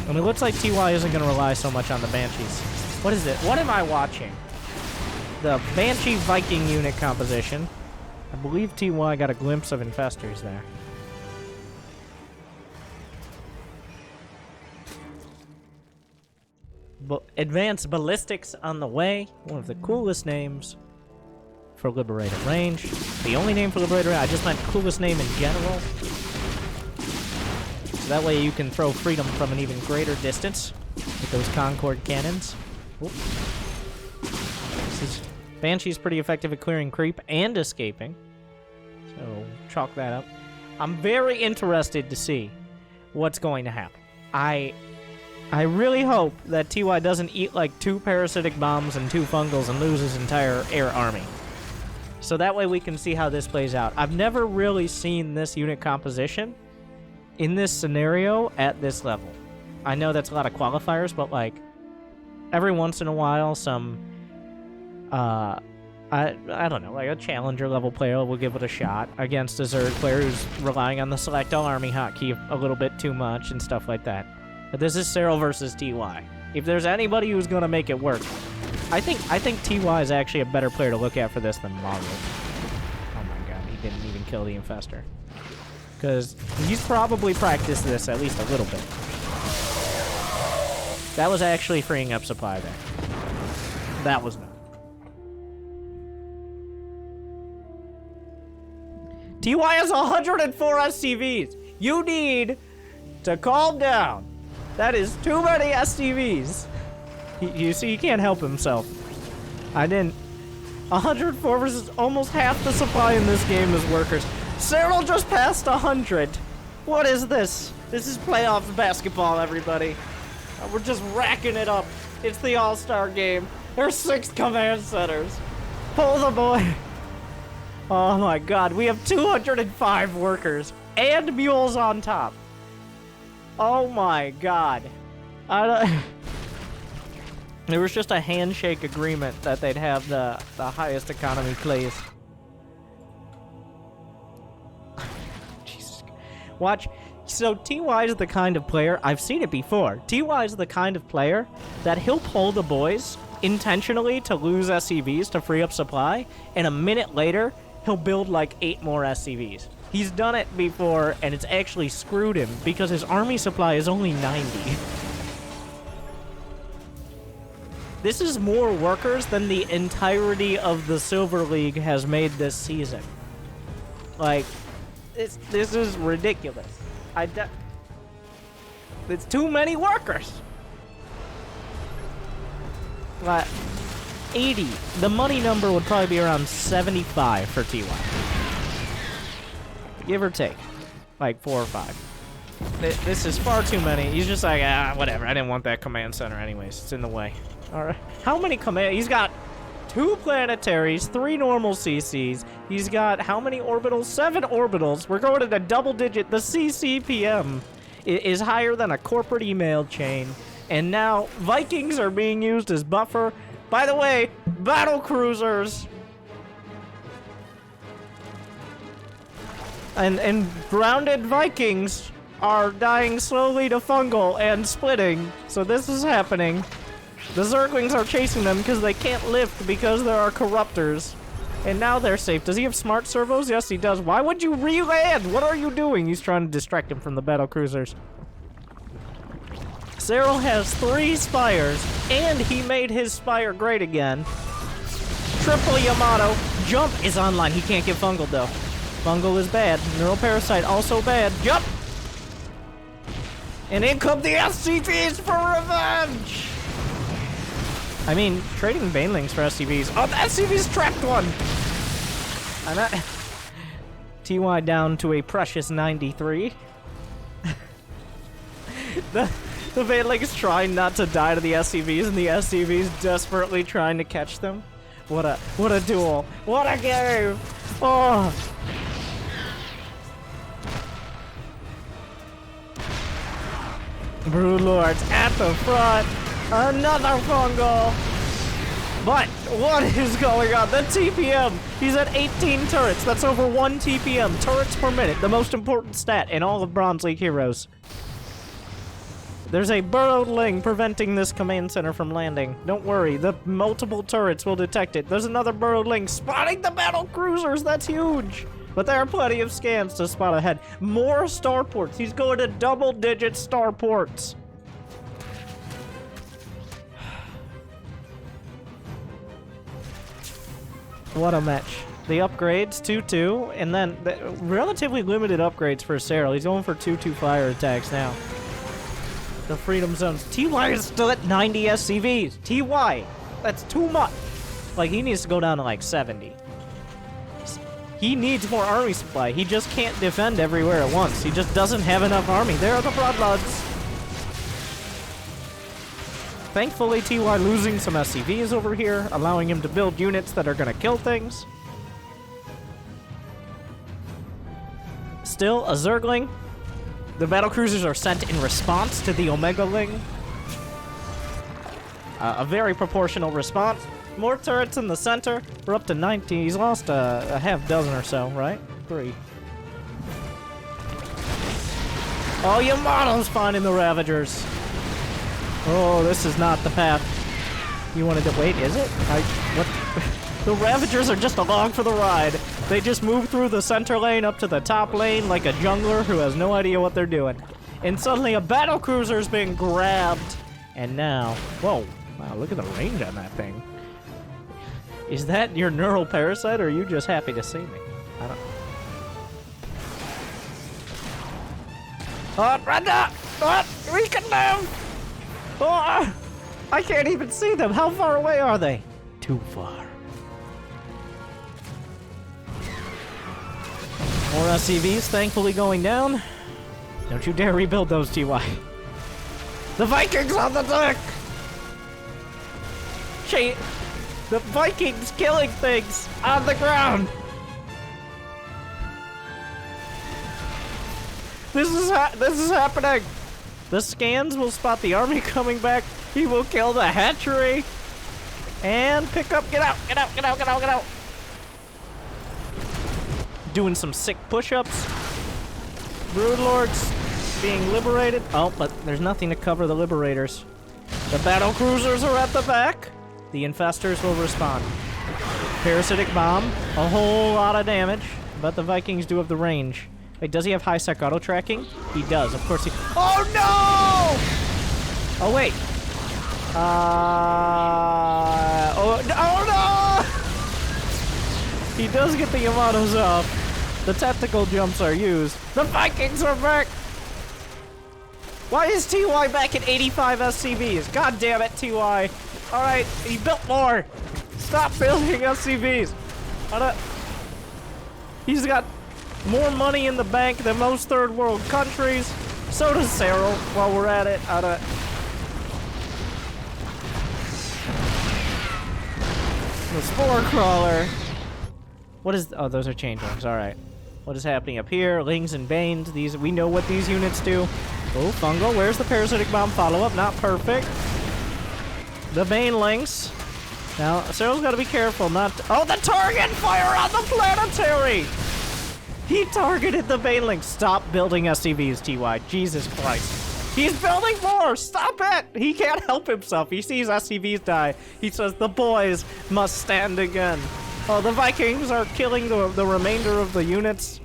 And it looks like TY isn't going to rely so much on the Banshees. What is it? What am I watching? The Banshee Viking unit composition. I believe TY got a glimpse of Infestors there. Advanced Ballistics on the way. One of the coolest names for Liberator Range. The only name for Liberator Range, I just meant coolest name in general. So that way you can throw Freedom from an even greater distance with those Concord cannons. Banshee's pretty effective at clearing creep and escaping. So chalk that up. I'm very interested to see what's going to happen. I really hope that TY doesn't eat like 2 parasitic bombs and 2 fungals and lose his entire air army. So that way we can see how this plays out. I've never really seen this unit composition in this scenario at this level. I know that's a lot of qualifiers, but like every once in a while some I don't know, like a challenger level player will give it a shot against a Zerg player who's relying on the select all army hotkey a little bit too much and stuff like that. But this is Serral versus TY. If there's anybody who's gonna make it work, I think TY is actually a better player to look at for this than Maru. Oh my god, he didn't even kill the Infestor. Because he's probably practiced this at least a little bit. That was actually freeing up supply there. That was not. TY has 104 SCVs. You need to calm down. That is too many SCVs. You see, he can't help himself. I didn't. 104 versus almost half the supply in this game is workers. Serral just passed 100. What is this? This is playoffs basketball, everybody. We're just racking it up. It's the All-Star game. There's 6 command centers. Pull the boy. Oh my god, we have 205 workers and mules on top. Oh my god. There was just a handshake agreement that they'd have the highest economy plays. Jesus. Watch. So TY is the kind of player, I've seen it before. TY is the kind of player that he'll pull the boys intentionally to lose SCVs to free up supply, and a minute later, he'll build like 8 more SCVs. He's done it before, and it's actually screwed him because his army supply is only 90. This is more workers than the entirety of the Silver League has made this season. Like, this is ridiculous. It's too many workers. 80. The money number would probably be around 75 for TY. Give or take. Like 4 or 5. This is far too many. He's just like, whatever. I didn't want that command center anyways. It's in the way. Alright. How many command? He's got 2 planetaries, 3 normal CCs. He's got how many orbitals? 7 orbitals. We're going to the double digit. The CCPM is higher than a corporate email chain. And now Vikings are being used as buffer. By the way, battle cruisers. And grounded Vikings are dying slowly to fungal and splitting. So this is happening. The Zerglings are chasing them because they can't lift because there are corruptors. And now they're safe. Does he have smart servos? Yes, he does. Why would you re-land? What are you doing? He's trying to distract him from the battle cruisers. Serral has 3 spires, and he made his spire great again. Triple Yamato. Jump is online. He can't get fungal, though. Fungal is bad. Neuroparasite also bad. Jump! And in come the SCVs for revenge! I mean, trading Banelings for SCVs. Oh, the SCVs trapped one! TY down to a precious 93. The Banelings trying not to die to the SCVs, and the SCVs desperately trying to catch them. What a duel. What a game! Oh! Broodlords at the front. Another fungal. But what is going on? The TPM. He's at 18 turrets. That's over 1 TPM. Turrets per minute. The most important stat in all of Bronze League heroes. There's a burrowed ling preventing this command center from landing. Don't worry, the multiple turrets will detect it. There's another burrowed ling spotting the battle cruisers. That's huge. But there are plenty of scans to spot ahead. More starports. He's going to double-digit starports. What a match. The upgrades, 2-2, and then the relatively limited upgrades for Serral. He's going for 2-2 fire attacks now. The Freedom Zones. TY is still at 90 SCVs. TY, that's too much. Like, he needs to go down to like 70. He needs more army supply. He just can't defend everywhere at once. He just doesn't have enough army. There are the Bloodlords. Thankfully, TY losing some SCVs over here, allowing him to build units that are going to kill things. Still, a Zergling. The battlecruisers are sent in response to the Omega Ling. A very proportional response. More turrets in the center. We're up to 19. He's lost a half dozen or so, right? 3. Oh, Yamato's finding the Ravagers. Oh, this is not the path. You wanted to wait, is it? What? The Ravagers are just along for the ride. They just move through the center lane up to the top lane like a jungler who has no idea what they're doing. And suddenly a battlecruiser's being grabbed. And now, whoa, wow, look at the range on that thing. Is that your neural parasite, or are you just happy to see me? I don't know. Oh, Brenda! Oh, we can live! Oh, I can't even see them. How far away are they? Too far. More SCVs thankfully going down. Don't you dare rebuild those, TY. The Vikings on the deck! The Vikings killing things on the ground! This is happening! The scans will spot the army coming back. He will kill the hatchery. And pick up, get out, get out, get out, get out, get out! Doing some sick push-ups. Broodlords being liberated. Oh, but there's nothing to cover the liberators. The battle cruisers are at the back. The infestors will respond. Parasitic bomb, a whole lot of damage, but the Vikings do have the range. Wait, does he have high-sec auto-tracking? He does, of course he... Oh, no! Oh, wait. Oh, no! He does get the Yamatos off. The tactical jumps are used. The Vikings are back! Why is TY back at 85 SCVs? God damn it, TY. Alright, he built more. Stop building SCVs. He's got more money in the bank than most third world countries. So does Serral, while we're at it. The Spore Crawler. What is... Oh, those are changelings. Alright. What is happening up here? Lings and Banes. These... We know what these units do. Oh, Fungal. Where's the Parasitic Bomb follow-up? Not perfect. The Banelings. Now, Serral's got to be careful not to... Oh, the target fire on the planetary! He targeted the Banelings. Stop building SCVs, TY. Jesus Christ. He's building more! Stop it! He can't help himself. He sees SCVs die. He says, the boys must stand again. Oh, the Vikings are killing the remainder of the units.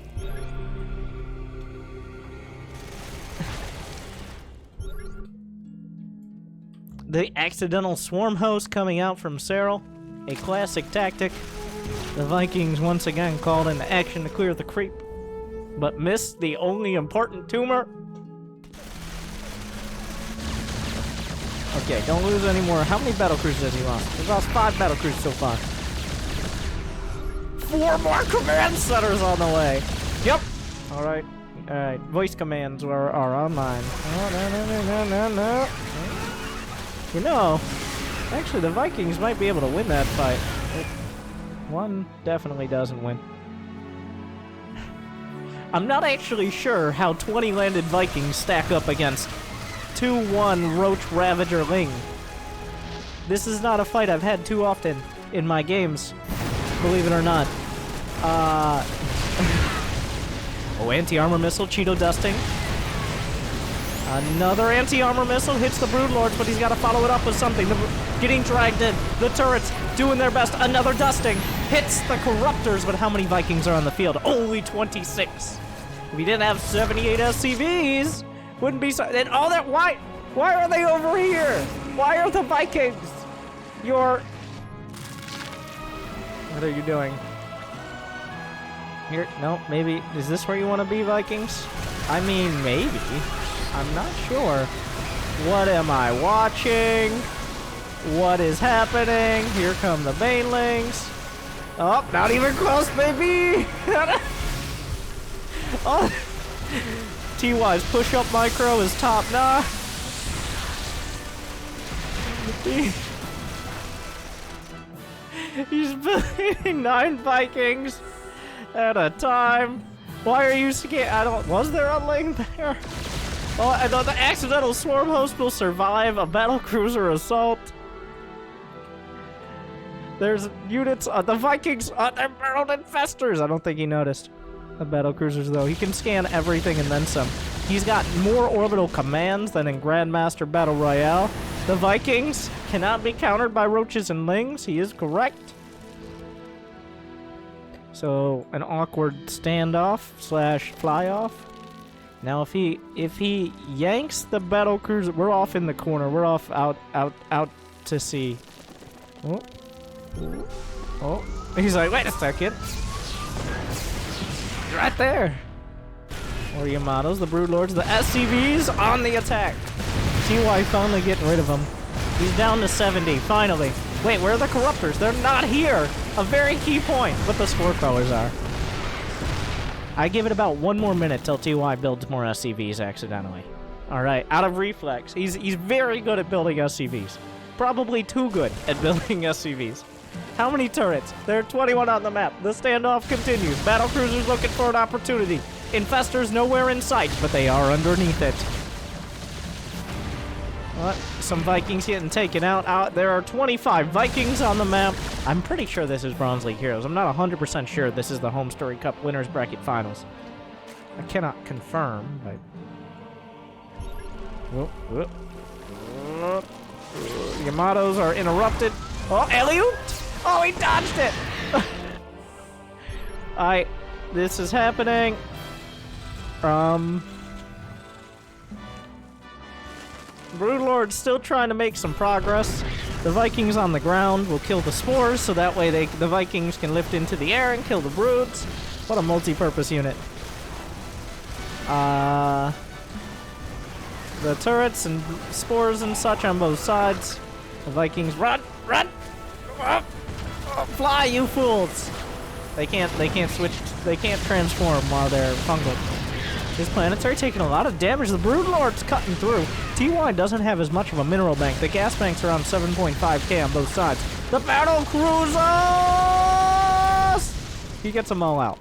The accidental swarm host coming out from Serral. A classic tactic. The Vikings once again called into action to clear the creep, but missed the only important tumor. Okay, don't lose any more. How many battlecruisers has he lost? He's lost 5 battlecruisers so far. 4 more command centers on the way. Yep. All right. Alright, voice commands are online. Oh, no. You know, actually the Vikings might be able to win that fight. One definitely doesn't win. I'm not actually sure how 20 landed Vikings stack up against 2-1 Roach Ravager Ling. This is not a fight I've had too often in my games, believe it or not. Oh, anti-armor missile, Cheeto dusting. Another anti-armor missile hits the Broodlords, but he's got to follow it up with something. Getting dragged in. The turrets doing their best. Another dusting hits the Corruptors, but how many Vikings are on the field? Only 26. If he didn't have 78 SCVs, wouldn't be so. And all that. Why are they over here? Why are the Vikings? What are you doing? Here, no, maybe. Is this where you want to be, Vikings? I mean, maybe. I'm not sure. What am I watching? What is happening? Here come the Banelings. Oh, not even close, baby! Oh, TY's push-up micro is top notch. He's building 9 Vikings at a time. Why are you scared? Was there a Ling there? Oh, I thought the accidental swarm host will survive a battlecruiser assault. There's units, the Vikings, they're barreled infestors. I don't think he noticed the battlecruisers though. He can scan everything and then some. He's got more orbital commands than in Grandmaster Battle Royale. The Vikings cannot be countered by roaches and lings. He is correct. So an awkward standoff / fly off. Now if he yanks the battle cruiser, we're off in the corner. We're off out to sea. Oh. He's like, wait a second. Right there. More Yamatos, the Broodlords, the SCVs on the attack. TY finally getting rid of them. He's down to 70, finally. Wait, where are the Corruptors? They're not here! A very key point, but the Spore Crawlers are. I give it about 1 more minute till TY builds more SCVs accidentally. Alright, out of reflex. He's very good at building SCVs. Probably too good at building SCVs. How many turrets? There are 21 on the map. The standoff continues. Battlecruisers looking for an opportunity. Infestors nowhere in sight, but they are underneath it. What? Some Vikings getting taken out. There are 25 Vikings on the map. I'm pretty sure this is Bronze League Heroes. I'm not 100% sure this is the Homestory Cup Winners Bracket Finals. I cannot confirm, but... Yamatos are interrupted. Oh, alley-oop! Oh, he dodged it! This is happening. Broodlord's still trying to make some progress. The Vikings on the ground will kill the spores, so that way the Vikings can lift into the air and kill the broods. What a multi-purpose unit. The turrets and spores and such on both sides. The Vikings run! Oh, fly, you fools! They can't switch. They can't transform while they're fungal. This planetary taking a lot of damage. The Broodlord's cutting through. TY doesn't have as much of a mineral bank. The gas bank's around 7.5k on both sides. The battle cruisers! He gets them all out.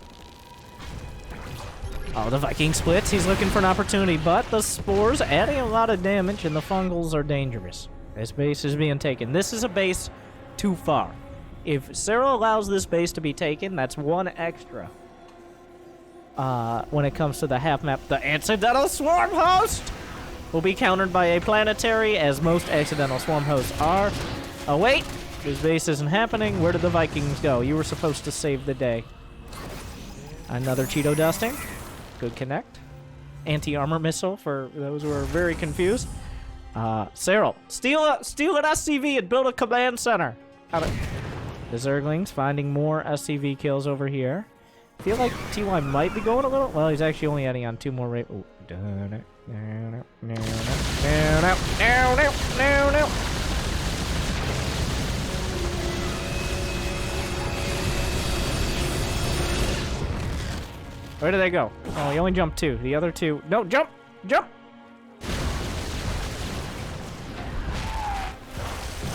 Oh, the Viking splits. He's looking for an opportunity, but the spores adding a lot of damage, and the fungals are dangerous. This base is being taken. This is a base too far. If Serral allows this base to be taken, that's 1 extra. When it comes to the half map, the accidental swarm host will be countered by a planetary, as most accidental swarm hosts are. Oh, wait! This base isn't happening. Where did the Vikings go? You were supposed to save the day. Another Cheeto dusting. Good connect. Anti-armor missile for those who are very confused. Serral, steal an SCV and build a command center. The Zerglings finding more SCV kills over here. I feel like TY might be going a little... Well, he's actually only adding on 2 more rate... Oh. Where did they go? Oh, he only jumped 2. The other 2... No, jump! Jump!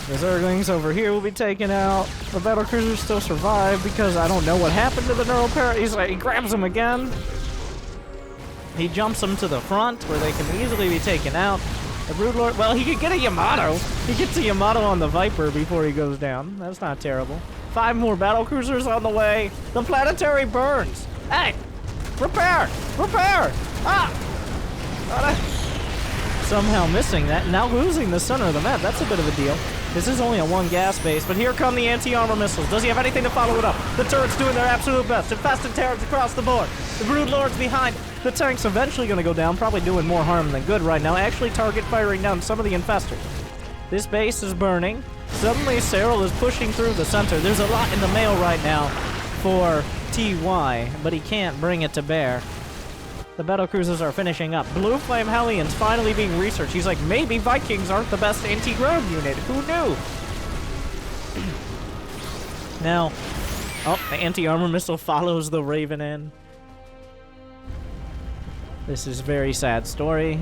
The Zerglings over here will be taken out. The battlecruisers still survive because I don't know what happened to the neural parrot. He grabs them again. He jumps them to the front where they can easily be taken out. The Broodlord, well, he could get a Yamato. He gets a Yamato on the Viper before he goes down. That's not terrible. 5 more battlecruisers on the way. The planetary burns. Hey, repair, repair. Ah! Somehow missing that, now losing the center of the map. That's a bit of a deal. This is only a 1 gas base, but here come the anti-armor missiles. Does he have anything to follow it up? The turret's doing their absolute best. Infested Terrans across the board. The Broodlord's behind. The tank's eventually going to go down, probably doing more harm than good right now. Actually target firing down some of the infestors. This base is burning. Suddenly, Serral is pushing through the center. There's a lot in the mail right now for TY, but he can't bring it to bear. The battlecruisers are finishing up. Blue Flame Hellions finally being researched. He's like, maybe Vikings aren't the best anti-ground unit. Who knew? Now, oh, the anti-armor missile follows the Raven in. This is a very sad story.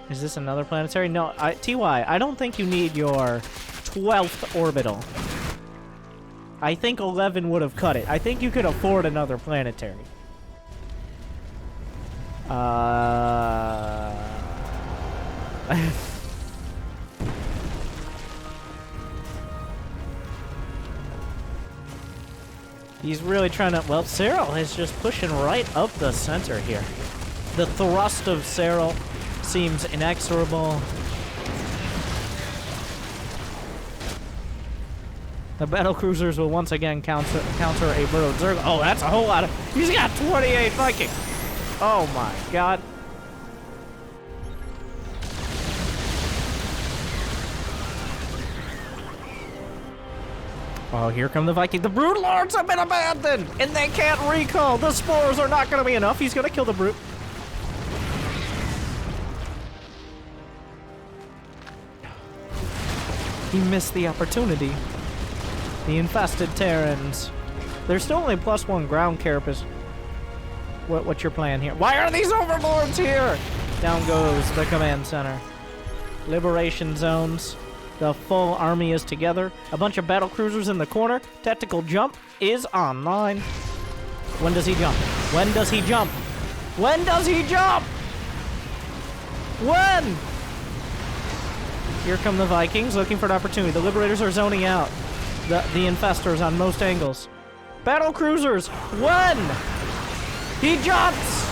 Is this another planetary? No, TY, I don't think you need your 12th orbital. I think 11 would have cut it. I think you could afford another planetary. He's really trying to... Well, Serral is just pushing right up the center here. The thrust of Serral seems inexorable. The battlecruisers will once again counter a burrowed Zerg. Oh, that's a whole lot of... He's got 28 Vikings! Oh my god. Oh, here come the Vikings. The Broodlords have been abandoned! And they can't recall! The spores are not going to be enough. He's going to kill the Brood. He missed the opportunity. The infested Terrans. There's still only +1 ground carapace. What's your plan here? Why are these overlords here? Down goes the command center. Liberation zones. The full army is together. A bunch of battle cruisers in the corner. Tactical jump is online. When does he jump? When does he jump? When does he jump? When? Here come the Vikings looking for an opportunity. The Liberators are zoning out. The infestors on most angles. Battle cruisers, when? He jumps!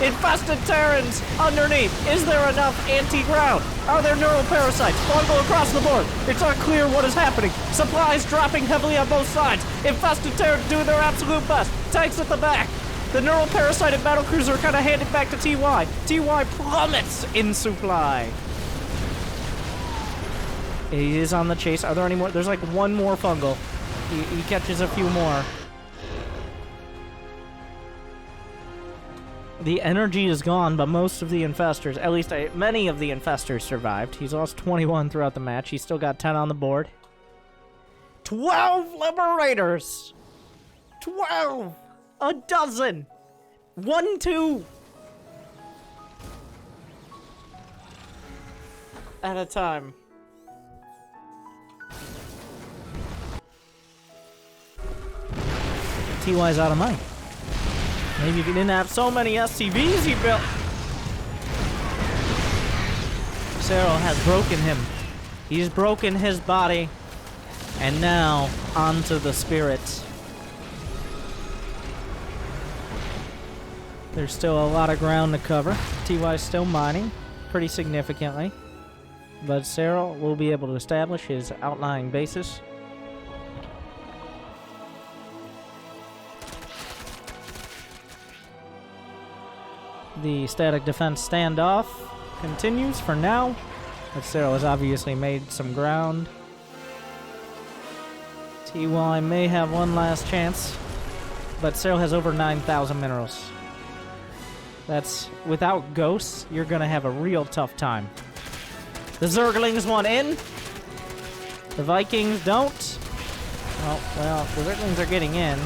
Infested Terrans underneath. Is there enough anti-ground? Are there neural parasites? Fungal across the board. It's unclear what is happening. Supplies dropping heavily on both sides. Infested Terrans doing their absolute best. Tanks at the back. The neural parasite and battlecruiser are kind of handed back to TY. TY plummets in supply. He is on the chase. Are there any more? There's like 1 more fungal. He catches a few more. The energy is gone, but most of the infestors, at least many of the infestors survived. He's lost 21 throughout the match. He's still got 10 on the board. 12 Liberators! 12! A dozen! 1, 2! At a time. TY's out of money. Maybe if he didn't have so many SCVs he built. Serral has broken him. He's broken his body. And now, onto the spirits. There's still a lot of ground to cover. TY's still mining, pretty significantly. But Serral will be able to establish his outlying bases. The static defense standoff continues for now. But Serral has obviously made some ground. TY may have one last chance, but Serral has over 9,000 minerals. That's, without ghosts, you're gonna have a real tough time. The Zerglings want in. The Vikings don't. Oh, well, the Ritlings are getting in.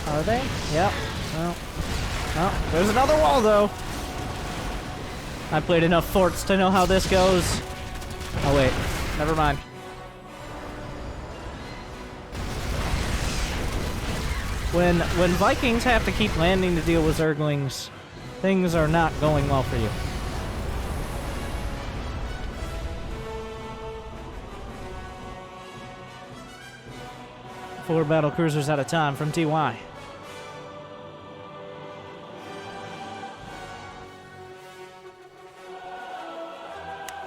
Are they? Yep. Well, oh, there's another wall, though. I played enough forts to know how this goes. Oh, wait. Never mind. When Vikings have to keep landing to deal with Zerglings, things are not going well for you. 4 battle cruisers at a time from TY.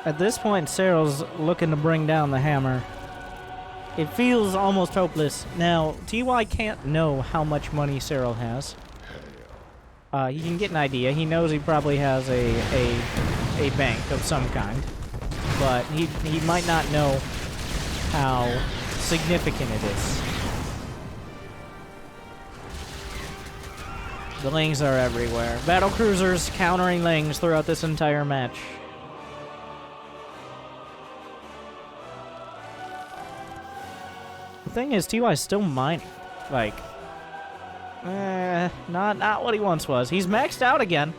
At this point, Serral's looking to bring down the hammer. It feels almost hopeless. Now, TY can't know how much money Serral has. He can get an idea. He knows he probably has a bank of some kind. But he might not know how significant it is. The Lings are everywhere. Battle cruisers countering Lings throughout this entire match. The thing is, TY's still mining. Like, not what he once was. He's maxed out again.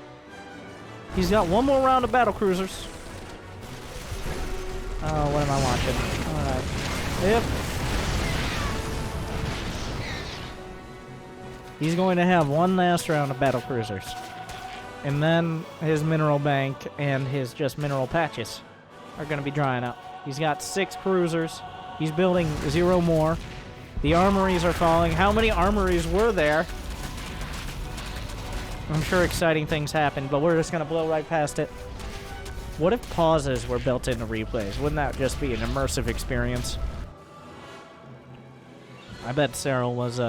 He's got one more round of battle cruisers. Oh, what am I watching? Alright. Yep. He's going to have one last round of battle cruisers. And then his mineral bank and his just mineral patches are going to be drying up. He's got 6 cruisers. He's building 0 more. The armories are falling. How many armories were there? I'm sure exciting things happened, but we're just going to blow right past it. What if pauses were built into replays? Wouldn't that just be an immersive experience? I bet Serral was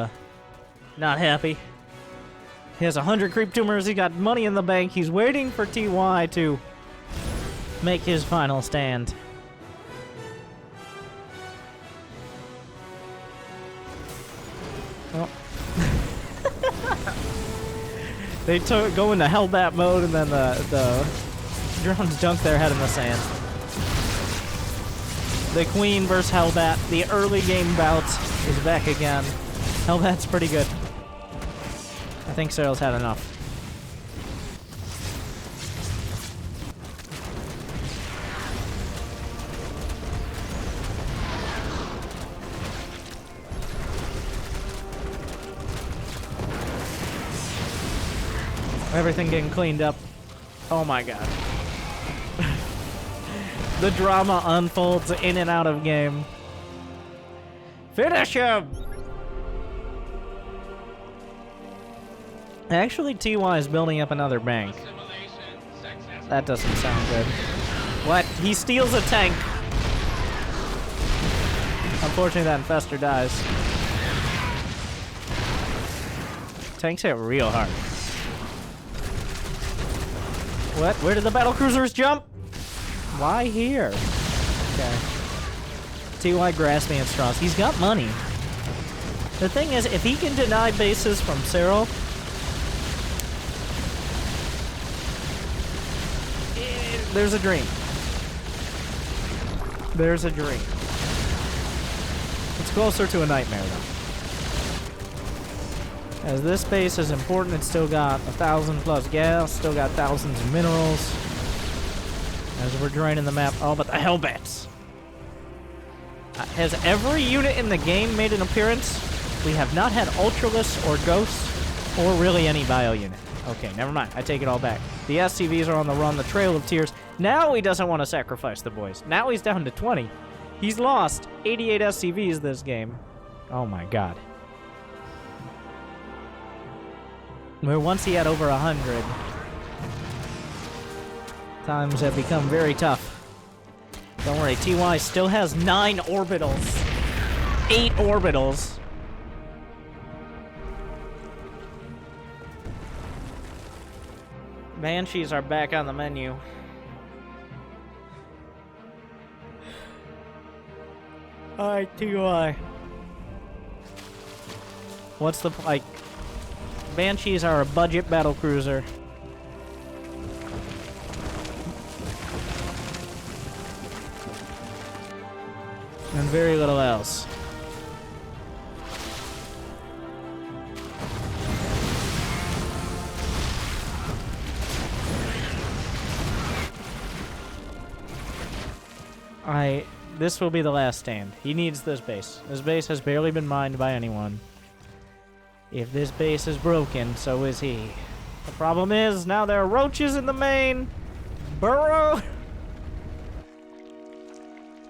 not happy. He has 100 creep tumors. He got money in the bank. He's waiting for TY to make his final stand. Oh. They go into Hellbat mode, and then the drones dunk their head in the sand. The Queen versus Hellbat. The early game bout is back again. Hellbat's pretty good. I think Serral's had enough. Everything getting cleaned up. Oh my god. The drama unfolds in and out of game. Finish him! Actually, TY is building up another bank. That doesn't sound good. What? He steals a tank. Unfortunately, that infestor dies. Tanks hit real hard. What? Where did the battle cruisers jump? Why here? Okay. TY grasping at straws. He's got money. The thing is, if he can deny bases from Serral, there's a dream. There's a dream. It's closer to a nightmare, though. As this base is important, it's still got 1,000+ gas, still got thousands of minerals. As we're draining the map. Oh, but the Hellbats. Has every unit in the game made an appearance? We have not had Ultralists or Ghosts, or really any bio unit. Okay, never mind. I take it all back. The SCVs are on the run, the Trail of Tears. Now he doesn't want to sacrifice the boys. Now he's down to 20. He's lost 88 SCVs this game. Oh my god. Where once he had over 100. Times have become very tough. Don't worry, TY still has 9 orbitals. 8 orbitals. Banshees are back on the menu. Alright, TY. What's the, like... Banshees are a budget battle cruiser. And very little else. This will be the last stand. He needs this base. This base has barely been mined by anyone. If this base is broken, so is he. The problem is, now there are roaches in the main burrow.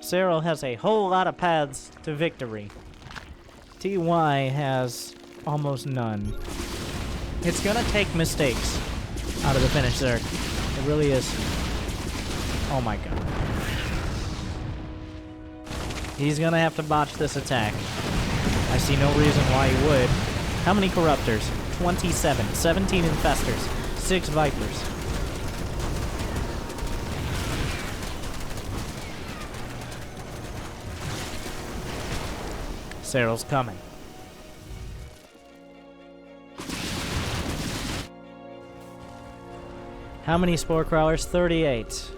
Serral has a whole lot of paths to victory. TY has almost none. It's gonna take mistakes out of the finish there. It really is. Oh my god. He's gonna have to botch this attack. I see no reason why he would. How many corruptors? 27. 17 infestors. 6 vipers. Serral's coming. How many spore crawlers? 38.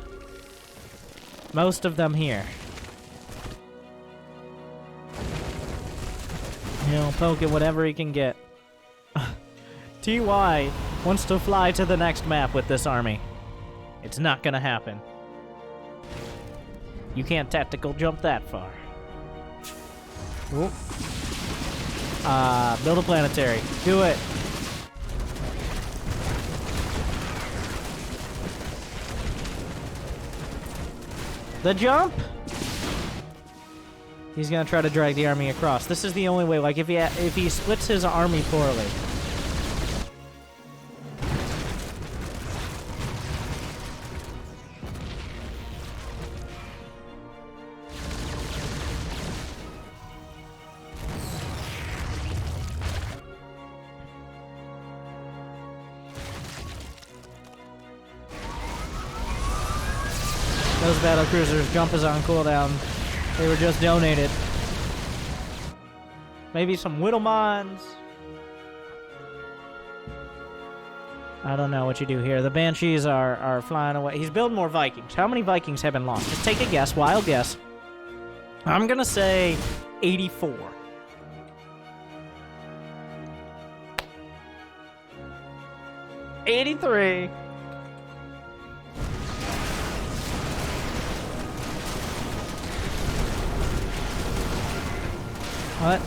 Most of them here. You know, poke at whatever he can get. TY wants to fly to the next map with this army. It's not gonna happen. You can't tactical jump that far. Ooh. Build a planetary. Do it. The jump? He's gonna try to drag the army across. This is the only way. Like, if he splits his army poorly. Those battlecruisers' jump is on cooldown. They were just donated. Maybe some whittle mines. I don't know what you do here. The Banshees are flying away. He's building more Vikings. How many Vikings have been lost? Just take a guess. Wild guess. I'm gonna say 84. '83. What?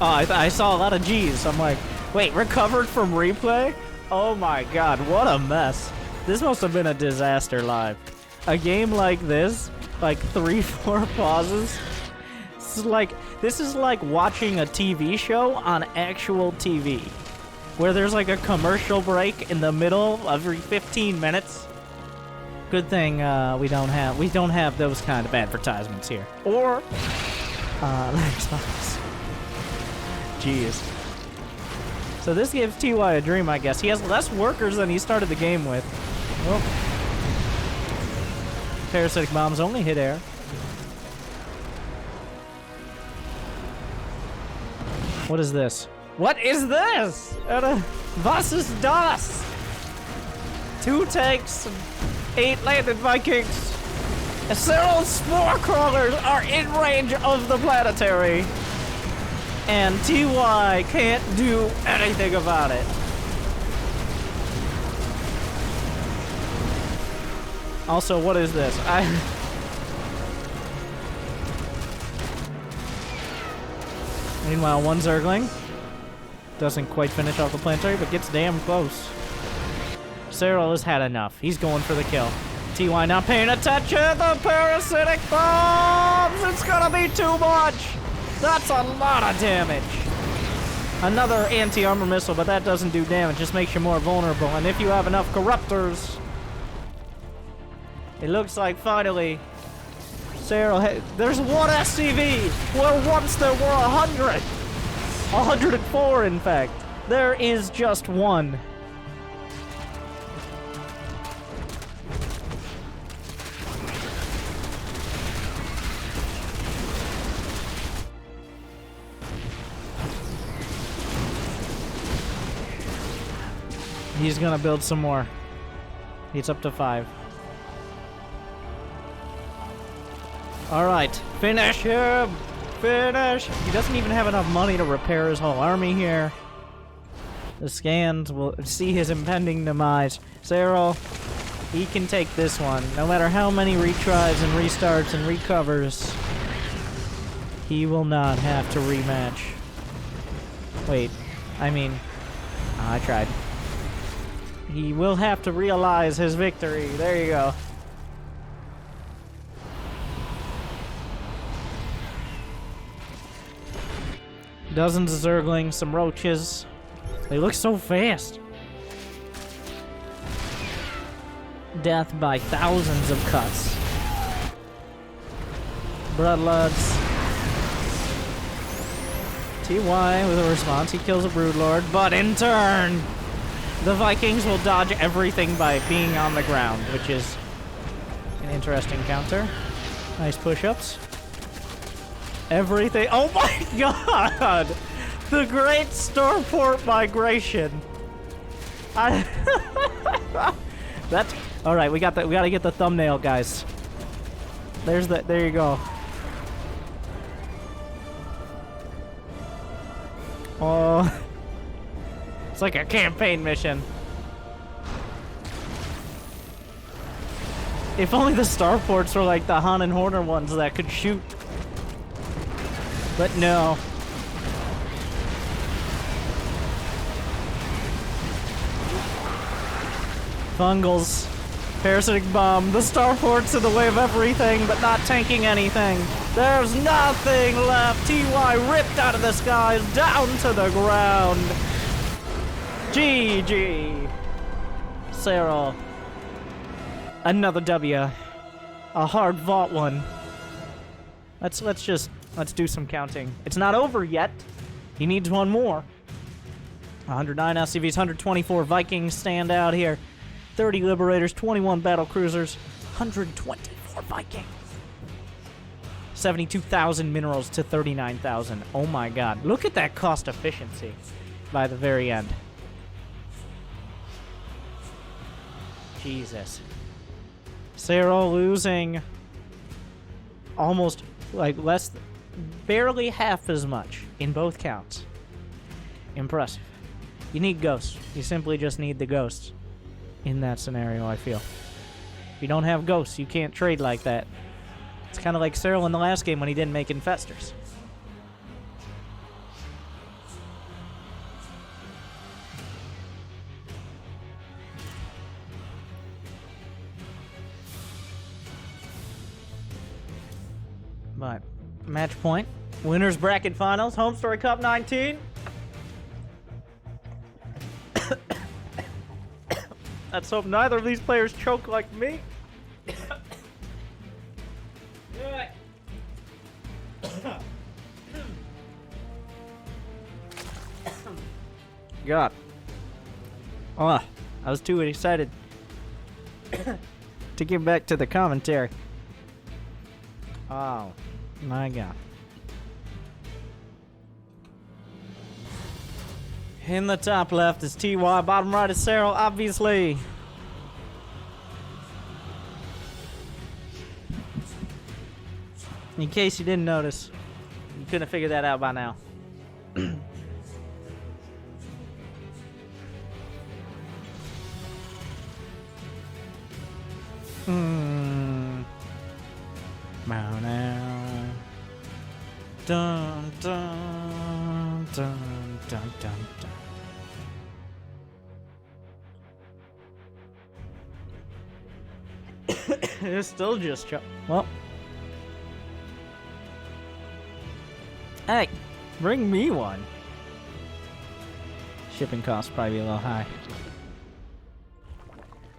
Oh, I saw a lot of G's. I'm like, wait, recovered from replay? Oh my god, what a mess. This must have been a disaster live. A game like this, like 3-4 pauses. This is like watching a TV show on actual TV, where there's like a commercial break in the middle every 15 minutes. Good thing we don't have those kind of advertisements here. Or Xbox. Jeez. So this gives TY a dream, I guess. He has less workers than he started the game with. Oh. Parasitic bombs only hit air. What is this? What is this? Was ist das? 2 tanks, 8 landed Vikings. Serral's spore crawlers are in range of the planetary. And TY can't do anything about it. Also, what is this? Meanwhile, one Zergling doesn't quite finish off the planetary, but gets damn close. Serral has had enough. He's going for the kill. TY not paying attention. The parasitic bombs! It's gonna be too much! That's a lot of damage. Another anti-armor missile, but that doesn't do damage. Just makes you more vulnerable. And if you have enough corruptors, it looks like finally Serral. There's one SCV where once there were 100. 104, in fact. There is just one. He's gonna build some more. He's up to 5. Alright, finish him! Finish! He doesn't even have enough money to repair his whole army here. The scans will see his impending demise. Serral, he can take this one. No matter how many retries and restarts and recovers, he will not have to rematch. Wait, I mean, I tried. He will have to realize his victory. There you go. Dozens of zerglings, some roaches. They look so fast. Death by thousands of cuts. Bloodlords. TY with a response. He kills a Broodlord, but in turn, the Vikings will dodge everything by being on the ground, which is an interesting counter. Nice push-ups. Everything. Oh my god! The Great Starport Migration. That's all right. We got that. We got to get the thumbnail, guys. There's the. There you go. Oh, it's like a campaign mission. If only the starports were like the Han and Horner ones that could shoot. But no. Fungals. Parasitic bomb. The starport's in the way of everything, but not tanking anything. There's nothing left. TY ripped out of the skies, down to the ground. GG. Serral. Another W. A hard-fought one. Let's do some counting. It's not over yet. He needs one more. 109 SCVs, 124 Vikings stand out here. 30 Liberators, 21 Battle Cruisers, 124 Vikings. 72,000 minerals to 39,000. Oh my god. Look at that cost efficiency by the very end. Jesus. Serral losing almost like barely half as much in both counts. Impressive. You need ghosts. You simply just need the ghosts in that scenario, I feel. If you don't have ghosts, you can't trade like that. It's kind of like Serral in the last game when he didn't make infestors. But match point, winners bracket finals, Homestory Cup 19. Let's hope neither of these players choke like me. God. Oh, I was too excited to get back to the commentary. Oh, my God. In the top left is TY, bottom right is Serral, obviously. In case you didn't notice, you couldn't have figured that out by now. Now. Dun dun dun dun dun dun. It's still just well. Hey, bring me one. Shipping costs probably a little high.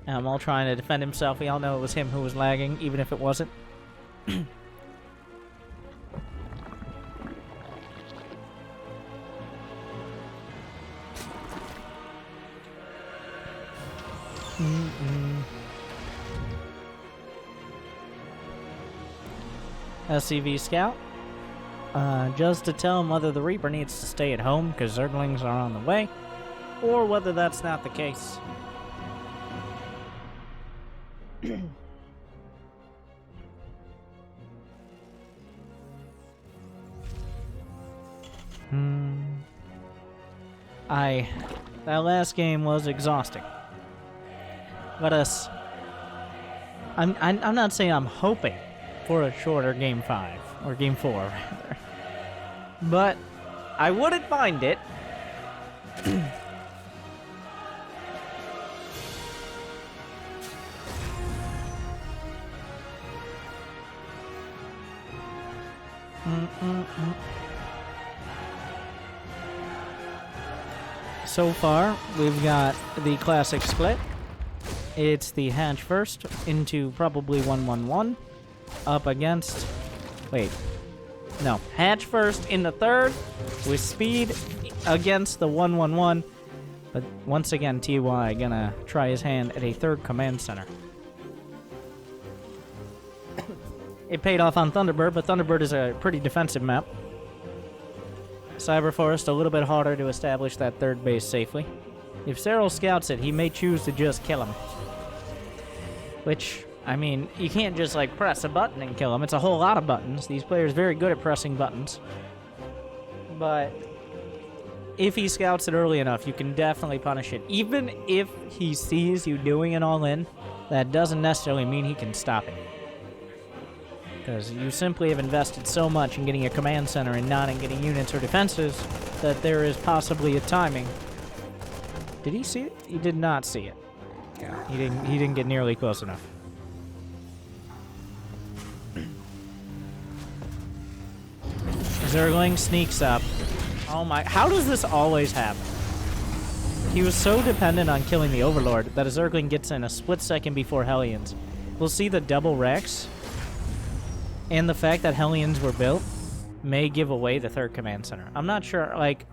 I'm all trying to defend himself. We all know it was him who was lagging, even if it wasn't. SCV Scout. Just to tell him whether the Reaper needs to stay at home because Zerglings are on the way, or whether that's not the case. That last game was exhausting. Let us... I'm not saying I'm hoping for a shorter Game 5, or Game 4, rather. But I wouldn't mind it. So far, we've got the classic split. It's the hatch first into probably 1-1-1 up against... Wait. No. Hatch first in the third with speed against the 1-1-1. But once again, TY gonna try his hand at a third command center. It paid off on Thunderbird, but Thunderbird is a pretty defensive map. Cyberforest a little bit harder to establish that third base safely. If Serral scouts it, he may choose to just kill him. Which, I mean, you can't just like press a button and kill him. It's a whole lot of buttons. These players are very good at pressing buttons. But if he scouts it early enough, you can definitely punish it. Even if he sees you doing it all in, that doesn't necessarily mean he can stop it. Because you simply have invested so much in getting a command center and not in getting units or defenses that there is possibly a timing. Did he see it? He did not see it. Yeah, he didn't get nearly close enough. Zergling sneaks up. Oh my, how does this always happen? He was so dependent on killing the Overlord that a Zergling gets in a split second before Hellions. We'll see the double Rex. And the fact that Hellions were built may give away the third command center. I'm not sure, like,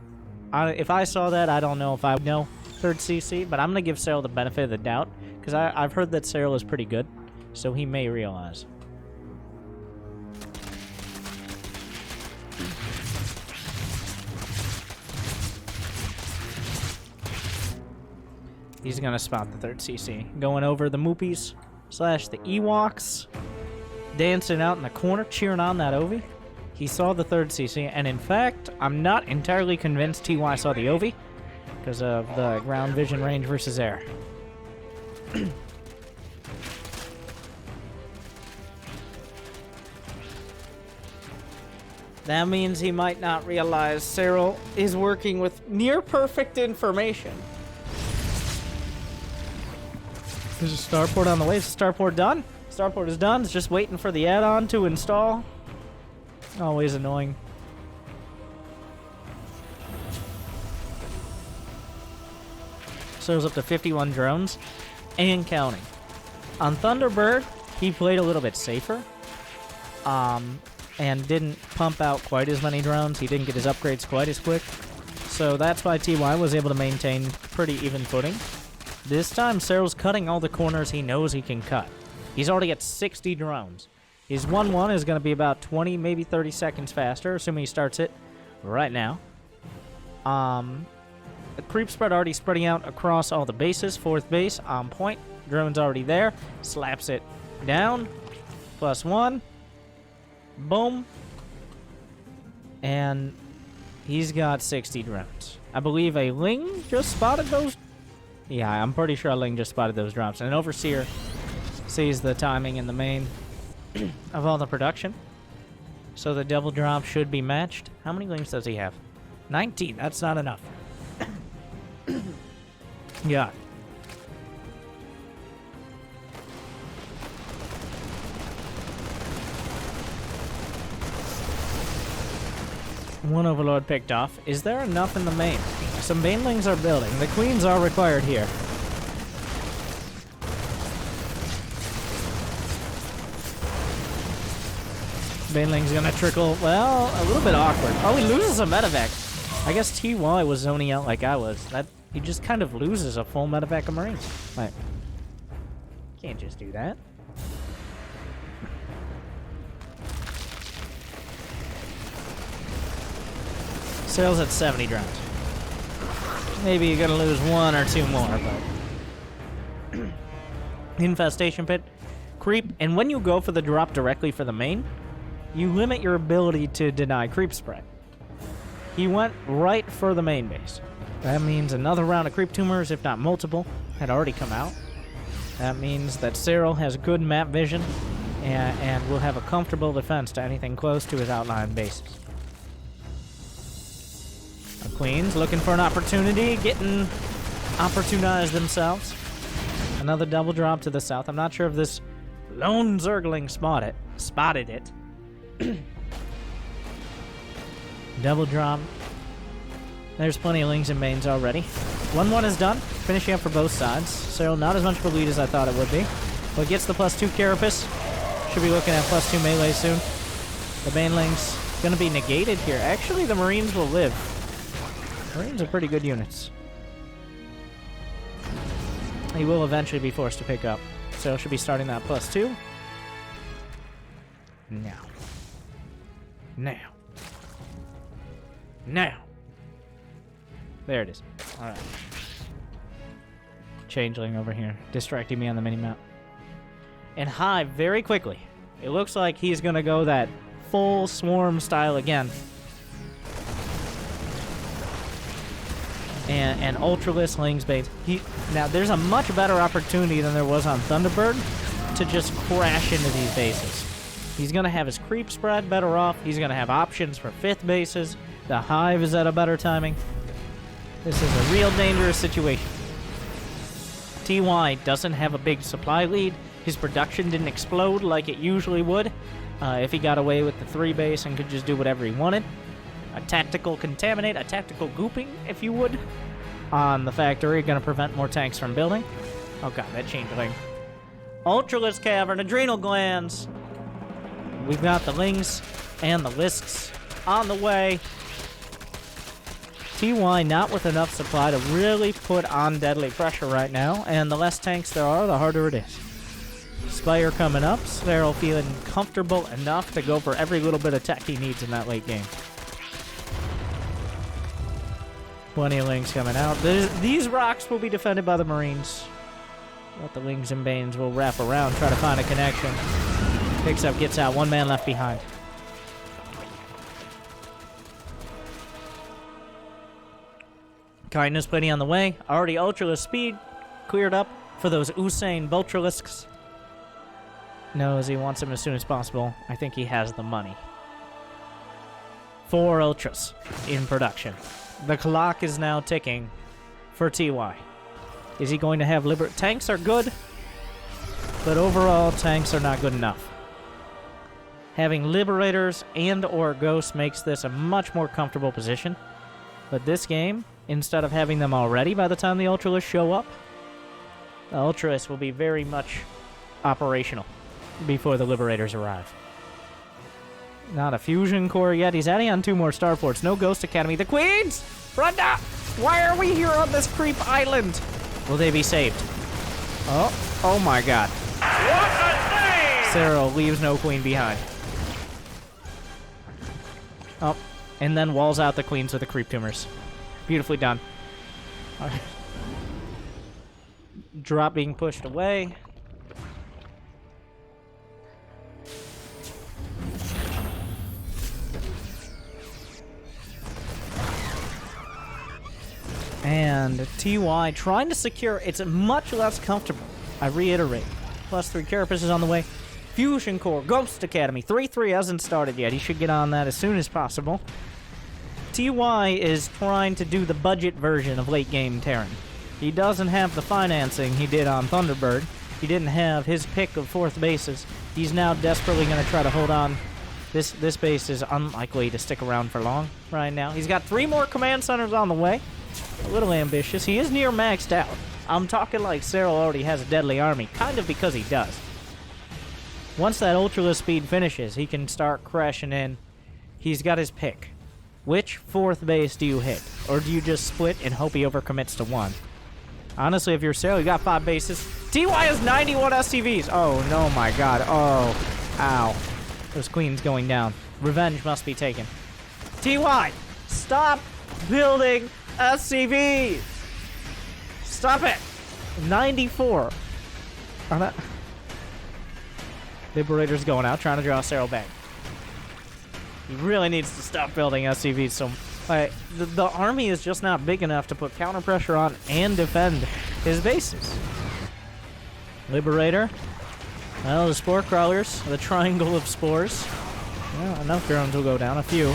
if I saw that, I don't know if I would know third CC, but I'm going to give Serral the benefit of the doubt, because I've heard that Serral is pretty good, so he may realize. He's going to spot the third CC. Going over the Moopies / the Ewoks. Dancing out in the corner, cheering on that Ovi. He saw the third CC, and in fact, I'm not entirely convinced TY saw the Ovi because of the ground vision range versus air. That means he might not realize Serral is working with near-perfect information. There's a starport on the way. Is the starport done? Starport is done. It's just waiting for the add-on to install. Always annoying. Serral's up to 51 drones and counting. On Thunderbird, he played a little bit safer. And didn't pump out quite as many drones. He didn't get his upgrades quite as quick. So that's why TY was able to maintain pretty even footing. This time, Serral's cutting all the corners he knows he can cut. He's already at 60 drones. His 1-1 is going to be about 20, maybe 30 seconds faster, assuming he starts it right now. The creep spread already spreading out across all the bases. Fourth base on point. Drone's already there. Slaps it down. +1. Boom. And he's got 60 drones. I believe a Ling just spotted those. Yeah, I'm pretty sure a Ling just spotted those drops. And an Overseer sees the timing in the main of all the production. So the double drop should be matched. How many Lings does he have? 19. That's not enough. Yeah. One Overlord picked off. Is there enough in the main? Some Banelings are building. The Queens are required here. Baneling's gonna trickle, well, a little bit awkward. Oh, he loses a medevac. I guess TY was zoning out like I was. That he just kind of loses a full medevac of Marines. Like, can't just do that. Serral's at 70 drones. Maybe you're gonna lose one or two more, but infestation pit, creep, and when you go for the drop directly for the main, you limit your ability to deny creep spread. He went right for the main base. That means another round of creep tumors, if not multiple, had already come out. That means that Serral has good map vision and will have a comfortable defense to anything close to his outlying bases. The Queens looking for an opportunity, getting opportunized themselves. Another double drop to the south. I'm not sure if this lone Zergling spotted it. Double drop. There's plenty of Lings and Banes already. 1-1 is done, finishing up for both sides. Serral not as much of a lead as I thought it would be, but gets the +2 Carapace. Should be looking at +2 melee soon. The Banelings gonna be negated here. Actually, the Marines will live. Marines are pretty good units. He will eventually be forced to pick up. So should be starting that +2. Now. Now. Now. There it is. Alright. Changeling over here, distracting me on the minimap. And Hive very quickly. It looks like he's gonna go that full swarm style again. And Ultralisk Lings Banes. Now, there's a much better opportunity than there was on Thunderbird to just crash into these bases. He's going to have his creep spread better off. He's going to have options for 5th bases. The Hive is at a better timing. This is a real dangerous situation. TY doesn't have a big supply lead. His production didn't explode like it usually would if he got away with the 3 base and could just do whatever he wanted. A tactical contaminate, a tactical gooping, if you would, on the factory. Going to prevent more tanks from building. Oh god, that changeling. Ultralisk Cavern, Adrenal Glands. We've got the Lings and the Lisks on the way. TY not with enough supply to really put on deadly pressure right now, and the less tanks there are, the harder it is. Spire coming up. Serral feeling comfortable enough to go for every little bit of tech he needs in that late game. Plenty of Lings coming out. These rocks will be defended by the Marines. But the Lings and Banes will wrap around, try to find a connection. Picks up, gets out. 1 man left behind. Kindness plenty on the way. Already Ultralisk speed cleared up for those Usain Boltralisks. Knows he wants him as soon as possible. I think he has the money. 4 Ultras in production. The clock is now ticking for TY. Is he going to have tanks are good, but overall tanks are not good enough. Having Liberators and or Ghosts makes this a much more comfortable position. But this game, instead of having them already by the time the Ultralists show up, the Ultralists will be very much operational before the Liberators arrive. Not a fusion core yet. He's adding on 2 more starports. No Ghost Academy. The Queens! Brenda! Why are we here on this creep island? Will they be saved? Oh my god. What a save! Serral leaves no Queen behind. Oh, and then walls out the Queens with the creep tumors. Beautifully done. Right. Drop being pushed away. And TY trying to secure. It's much less comfortable. I reiterate. +3 Carapace is on the way. Fusion Core, Ghost Academy. 3-3 hasn't started yet. He should get on that as soon as possible. TY is trying to do the budget version of late game Terran. He doesn't have the financing he did on Thunderbird. He didn't have his pick of 4th bases. He's now desperately going to try to hold on. This base is unlikely to stick around for long right now. He's got 3 more command centers on the way. A little ambitious. He is near maxed out. I'm talking like Serral already has a deadly army, kind of because he does. Once that Ultralisk speed finishes, he can start crashing in. He's got his pick. Which 4th base do you hit? Or do you just split and hope he overcommits to 1? Honestly, if you're Serral, you got 5 bases. TY has 91 SCVs. Oh, no, my god. Oh, ow. Those Queens going down. Revenge must be taken. TY, stop building SCV! Stop it! 94. Liberator's going out, trying to draw Serral back. He really needs to stop building SCVs Like, the army is just not big enough to put counter pressure on and defend his bases. Liberator. Well, the spore crawlers, the triangle of spores. Well, enough drones will go down, a few.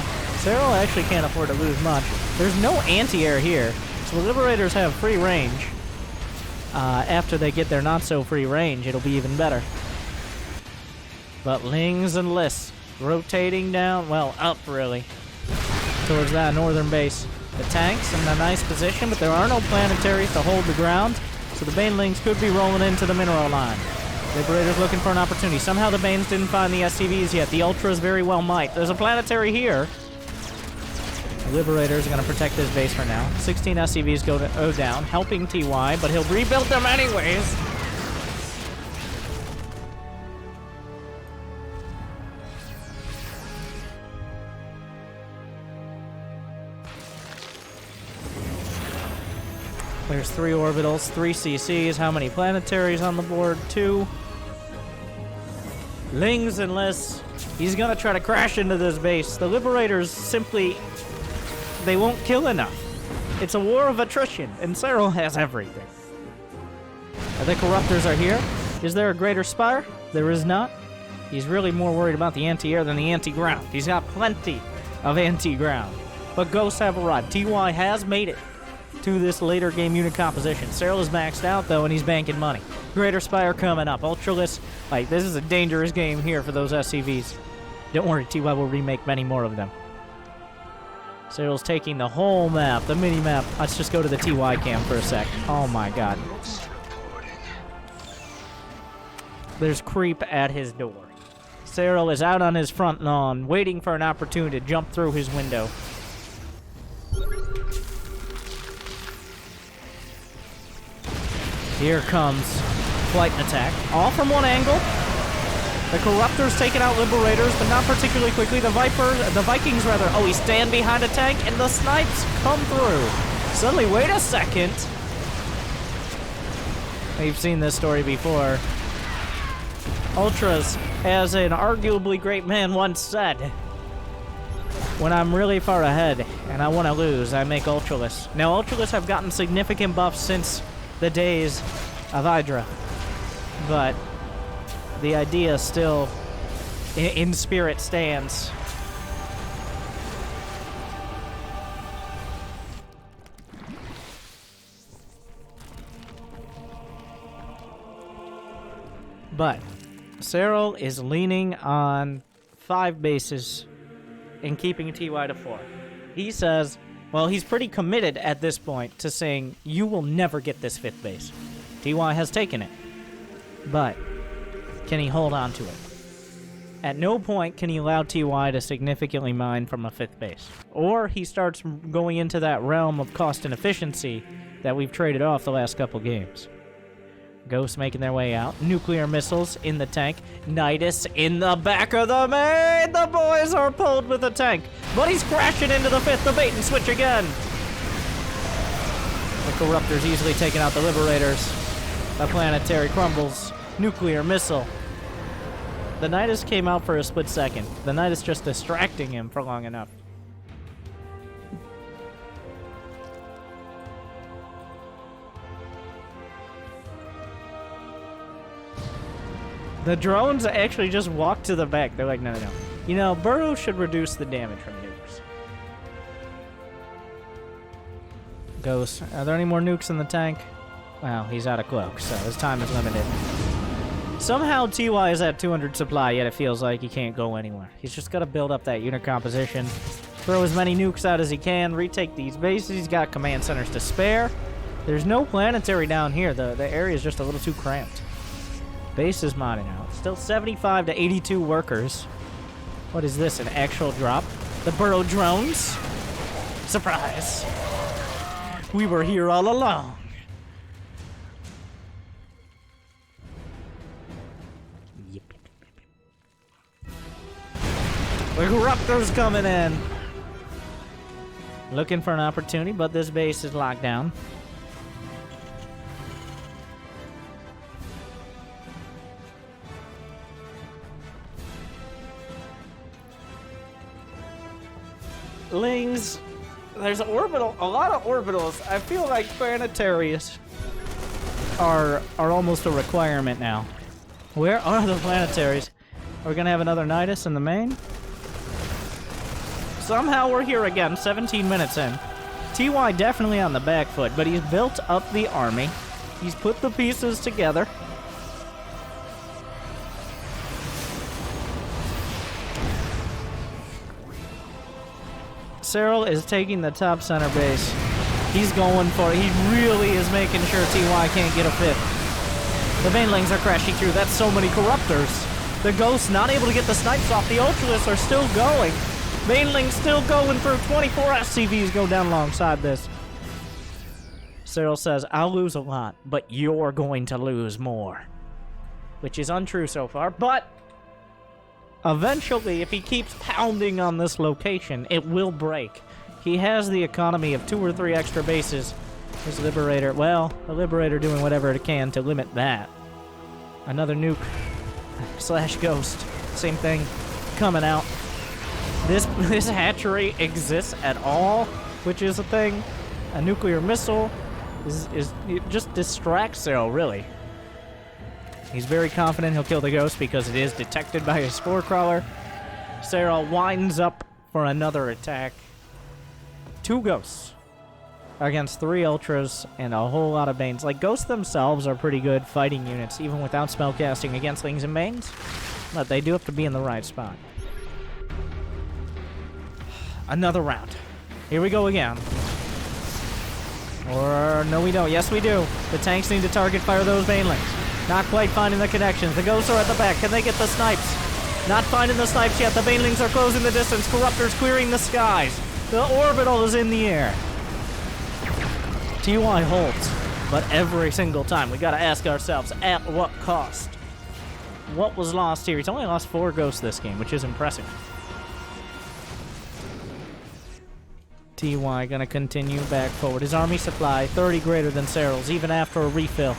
Serral actually can't afford to lose much. There's no anti-air here, so the Liberators have free range. After they get their not-so-free range, it'll be even better. But Lings and Lists rotating down, well, up, really, towards that northern base. The tanks in a nice position, but there are no planetaries to hold the ground, so the Banelings could be rolling into the mineral line. Liberators looking for an opportunity. Somehow the Banes didn't find the SCVs yet. The Ultras very well might. There's a planetary here. The Liberators are going to protect this base for now. 16 SCVs go down, helping TY, but he'll rebuild them anyways. There's 3 orbitals, 3 CCs. How many planetaries on the board? 2. Lings and Lists. He's gonna try to crash into this base. The Liberators simply... they won't kill enough. It's a war of attrition, and Serral has everything. The Corruptors are here. Is there a greater spire? There is not. He's really more worried about the anti-air than the anti-ground. He's got plenty of anti-ground. But ghosts have arrived. TY has made it to this later game unit composition. Serral is maxed out, though, and he's banking money. Greater Spire coming up. Ultralisk, like, this is a dangerous game here for those SCVs. Don't worry, TY will remake many more of them. Serral's taking the whole map, the mini-map. Let's just go to the TY cam for a sec. Oh my god. There's creep at his door. Serral is out on his front lawn, waiting for an opportunity to jump through his window. Here comes flight and attack. All from one angle. The Corruptors taking out Liberators, but not particularly quickly. The Vikings, rather. Oh, he's stand behind a tank, and the snipes come through. Suddenly, wait a second. We've seen this story before. Ultras, as an arguably great man once said, when I'm really far ahead and I want to lose, I make Ultralists. Now, Ultralists have gotten significant buffs since the days of Hydra, but the idea still in spirit stands. But Serral is leaning on 5 bases and keeping TY to 4. He says, well, he's pretty committed at this point to saying, you will never get this 5th base. TY has taken it. But can he hold on to it? At no point can he allow TY to significantly mine from a 5th base. Or he starts going into that realm of cost and efficiency that we've traded off the last couple games. Ghosts making their way out. Nuclear missiles in the tank. Nydus in the back of the main. The boys are pulled with the tank. But he's crashing into the 5th. The bait and switch again. The Corruptors easily taking out the Liberators. The planetary crumbles. Nuclear missile. The Nydus came out for a split second. The Nydus just distracting him for long enough. The drones actually just walk to the back. They're like, no, no, no. You know, Burrow should reduce the damage from nukes. Ghost. Are there any more nukes in the tank? Well, he's out of cloak, so his time is limited. Somehow TY is at 200 supply, yet it feels like he can't go anywhere. He's just got to build up that unit composition. Throw as many nukes out as he can. Retake these bases. He's got command centers to spare. There's no planetary down here. The area is just a little too cramped. Base is modding out. Still 75 to 82 workers. What is this, an actual drop? The Burrow drones? Surprise! We were here all along. Yep. The Corruptors coming in. Looking for an opportunity, but this base is locked down. Lings There's a lot of orbitals. I feel like planetaries are almost a requirement now. Where are the planetaries? Are we gonna have another nydus in the main? Somehow we're here again, 17 minutes in. TY definitely on the back foot, but he's built up the army. He's put the pieces together. Serral is taking the top center base. He's going for it. He really is making sure TY can't get a fifth. The banelings are crashing through. That's so many corruptors. The ghosts not able to get the snipes off. The ultralists are still going. Banelings still going through. 24 SCVs go down alongside this. Serral says, I'll lose a lot, but you're going to lose more. Which is untrue so far, but eventually, if he keeps pounding on this location, it will break. He has the economy of 2 or 3 extra bases. His Liberator, well, the Liberator doing whatever it can to limit that. Another nuke / ghost. Same thing coming out. This hatchery exists at all, which is a thing. A nuclear missile it just distracts Serral, really. He's very confident he'll kill the ghost because it is detected by his spore crawler. Serral winds up for another attack. 2 ghosts against 3 ultras and a whole lot of banes. Like, ghosts themselves are pretty good fighting units, even without spellcasting against lings and banes. But they do have to be in the right spot. Another round. Here we go again. Or, no we don't. Yes we do. The tanks need to target fire those banelings. Not quite finding the connections. The ghosts are at the back. Can they get the snipes? Not finding the snipes yet. The banelings are closing the distance. Corruptors clearing the skies. The orbital is in the air. TY holds. But every single time, we gotta ask ourselves, at what cost? What was lost here? He's only lost 4 ghosts this game, which is impressive. TY gonna continue back forward. His army supply, 30 greater than Serral's, even after a refill.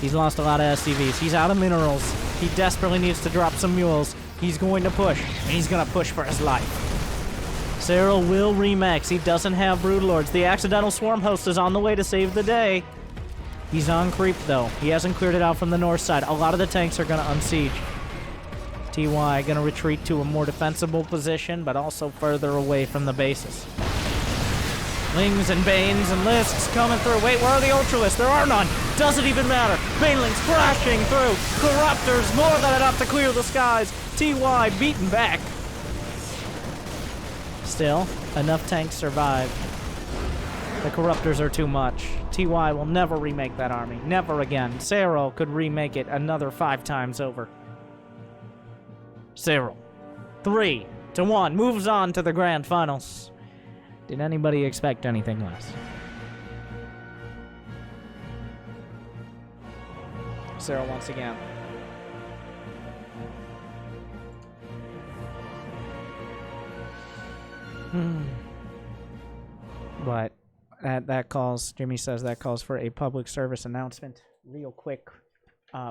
He's lost a lot of SCVs. He's out of minerals. He desperately needs to drop some mules. He's going to push, and he's gonna push for his life. Serral will remax. He doesn't have Broodlords. The accidental swarm host is on the way to save the day. He's on creep, though. He hasn't cleared it out from the north side. A lot of the tanks are gonna unsiege. TY gonna retreat to a more defensible position, but also further away from the bases. Lings and Banes and lists coming through. Wait, where are the Ultralists? There are none. Doesn't even matter. Banelings crashing through. Corruptors more than enough to clear the skies. TY beaten back. Still, enough tanks survive. The Corruptors are too much. TY will never remake that army. Never again. Serral could remake it another 5 times over. Serral, 3-1, moves on to the grand finals. Did anybody expect anything less? Serral once again. But that calls, Jimmy says that calls for a public service announcement real quick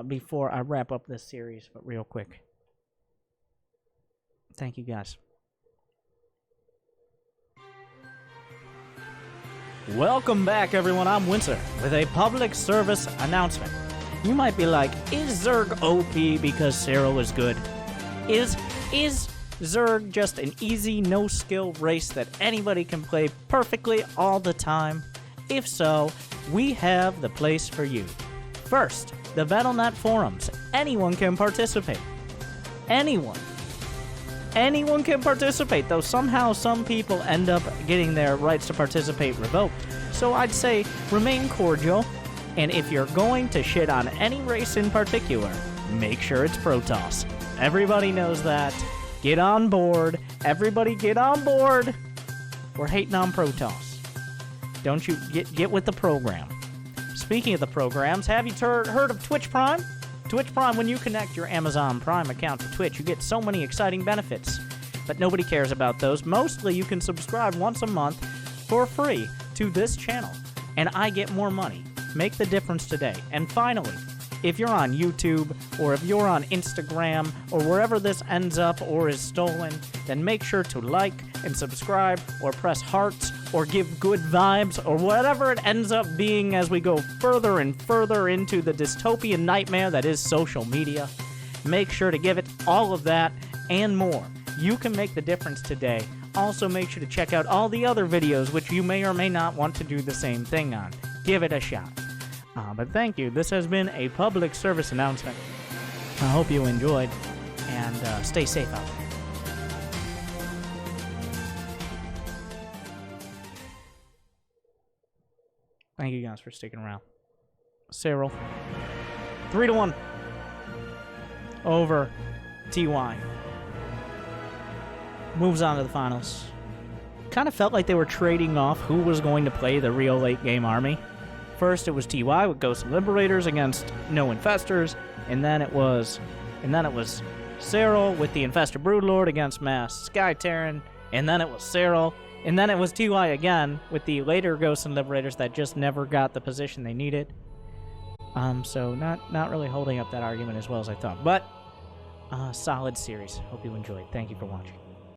before I wrap up this series, but real quick. Thank you, guys. Welcome back, everyone. I'm Winter with a public service announcement. You might be like, is Zerg OP because Serral is good? Is Zerg just an easy, no-skill race that anybody can play perfectly all the time? If so, we have the place for you. First, the Battle.net forums. Anyone can participate. Anyone can participate, though somehow some people end up getting their rights to participate revoked. So I'd say remain cordial, and if you're going to shit on any race in particular, make sure it's Protoss. Everybody knows that. Get on board. Everybody get on board. We're hating on Protoss. Don't you get with the program. Speaking of the programs, have you heard of Twitch Prime? Twitch Prime, when you connect your Amazon Prime account to Twitch, you get so many exciting benefits. But nobody cares about those. Mostly, you can subscribe once a month for free to this channel. And I get more money. Make the difference today. And finally, if you're on YouTube, or if you're on Instagram, or wherever this ends up or is stolen, then make sure to like and subscribe, or press hearts, or give good vibes, or whatever it ends up being as we go further and further into the dystopian nightmare that is social media. Make sure to give it all of that and more. You can make the difference today. Also, make sure to check out all the other videos which you may or may not want to do the same thing on. Give it a shot. But thank you. This has been a public service announcement. I hope you enjoyed, and stay safe out there. Thank you guys for sticking around. Serral, 3-1 over TY. Moves on to the finals. Kind of felt like they were trading off who was going to play the real late-game army. First, it was TY with Ghost Liberators against no Infestors, and then it was Serral with the Infestor Broodlord against Mass Sky Terran, and then it was Serral, and then it was TY again with the later Ghosts and Liberators that just never got the position they needed. So not really holding up that argument as well as I thought, but solid series. Hope you enjoyed. Thank you for watching.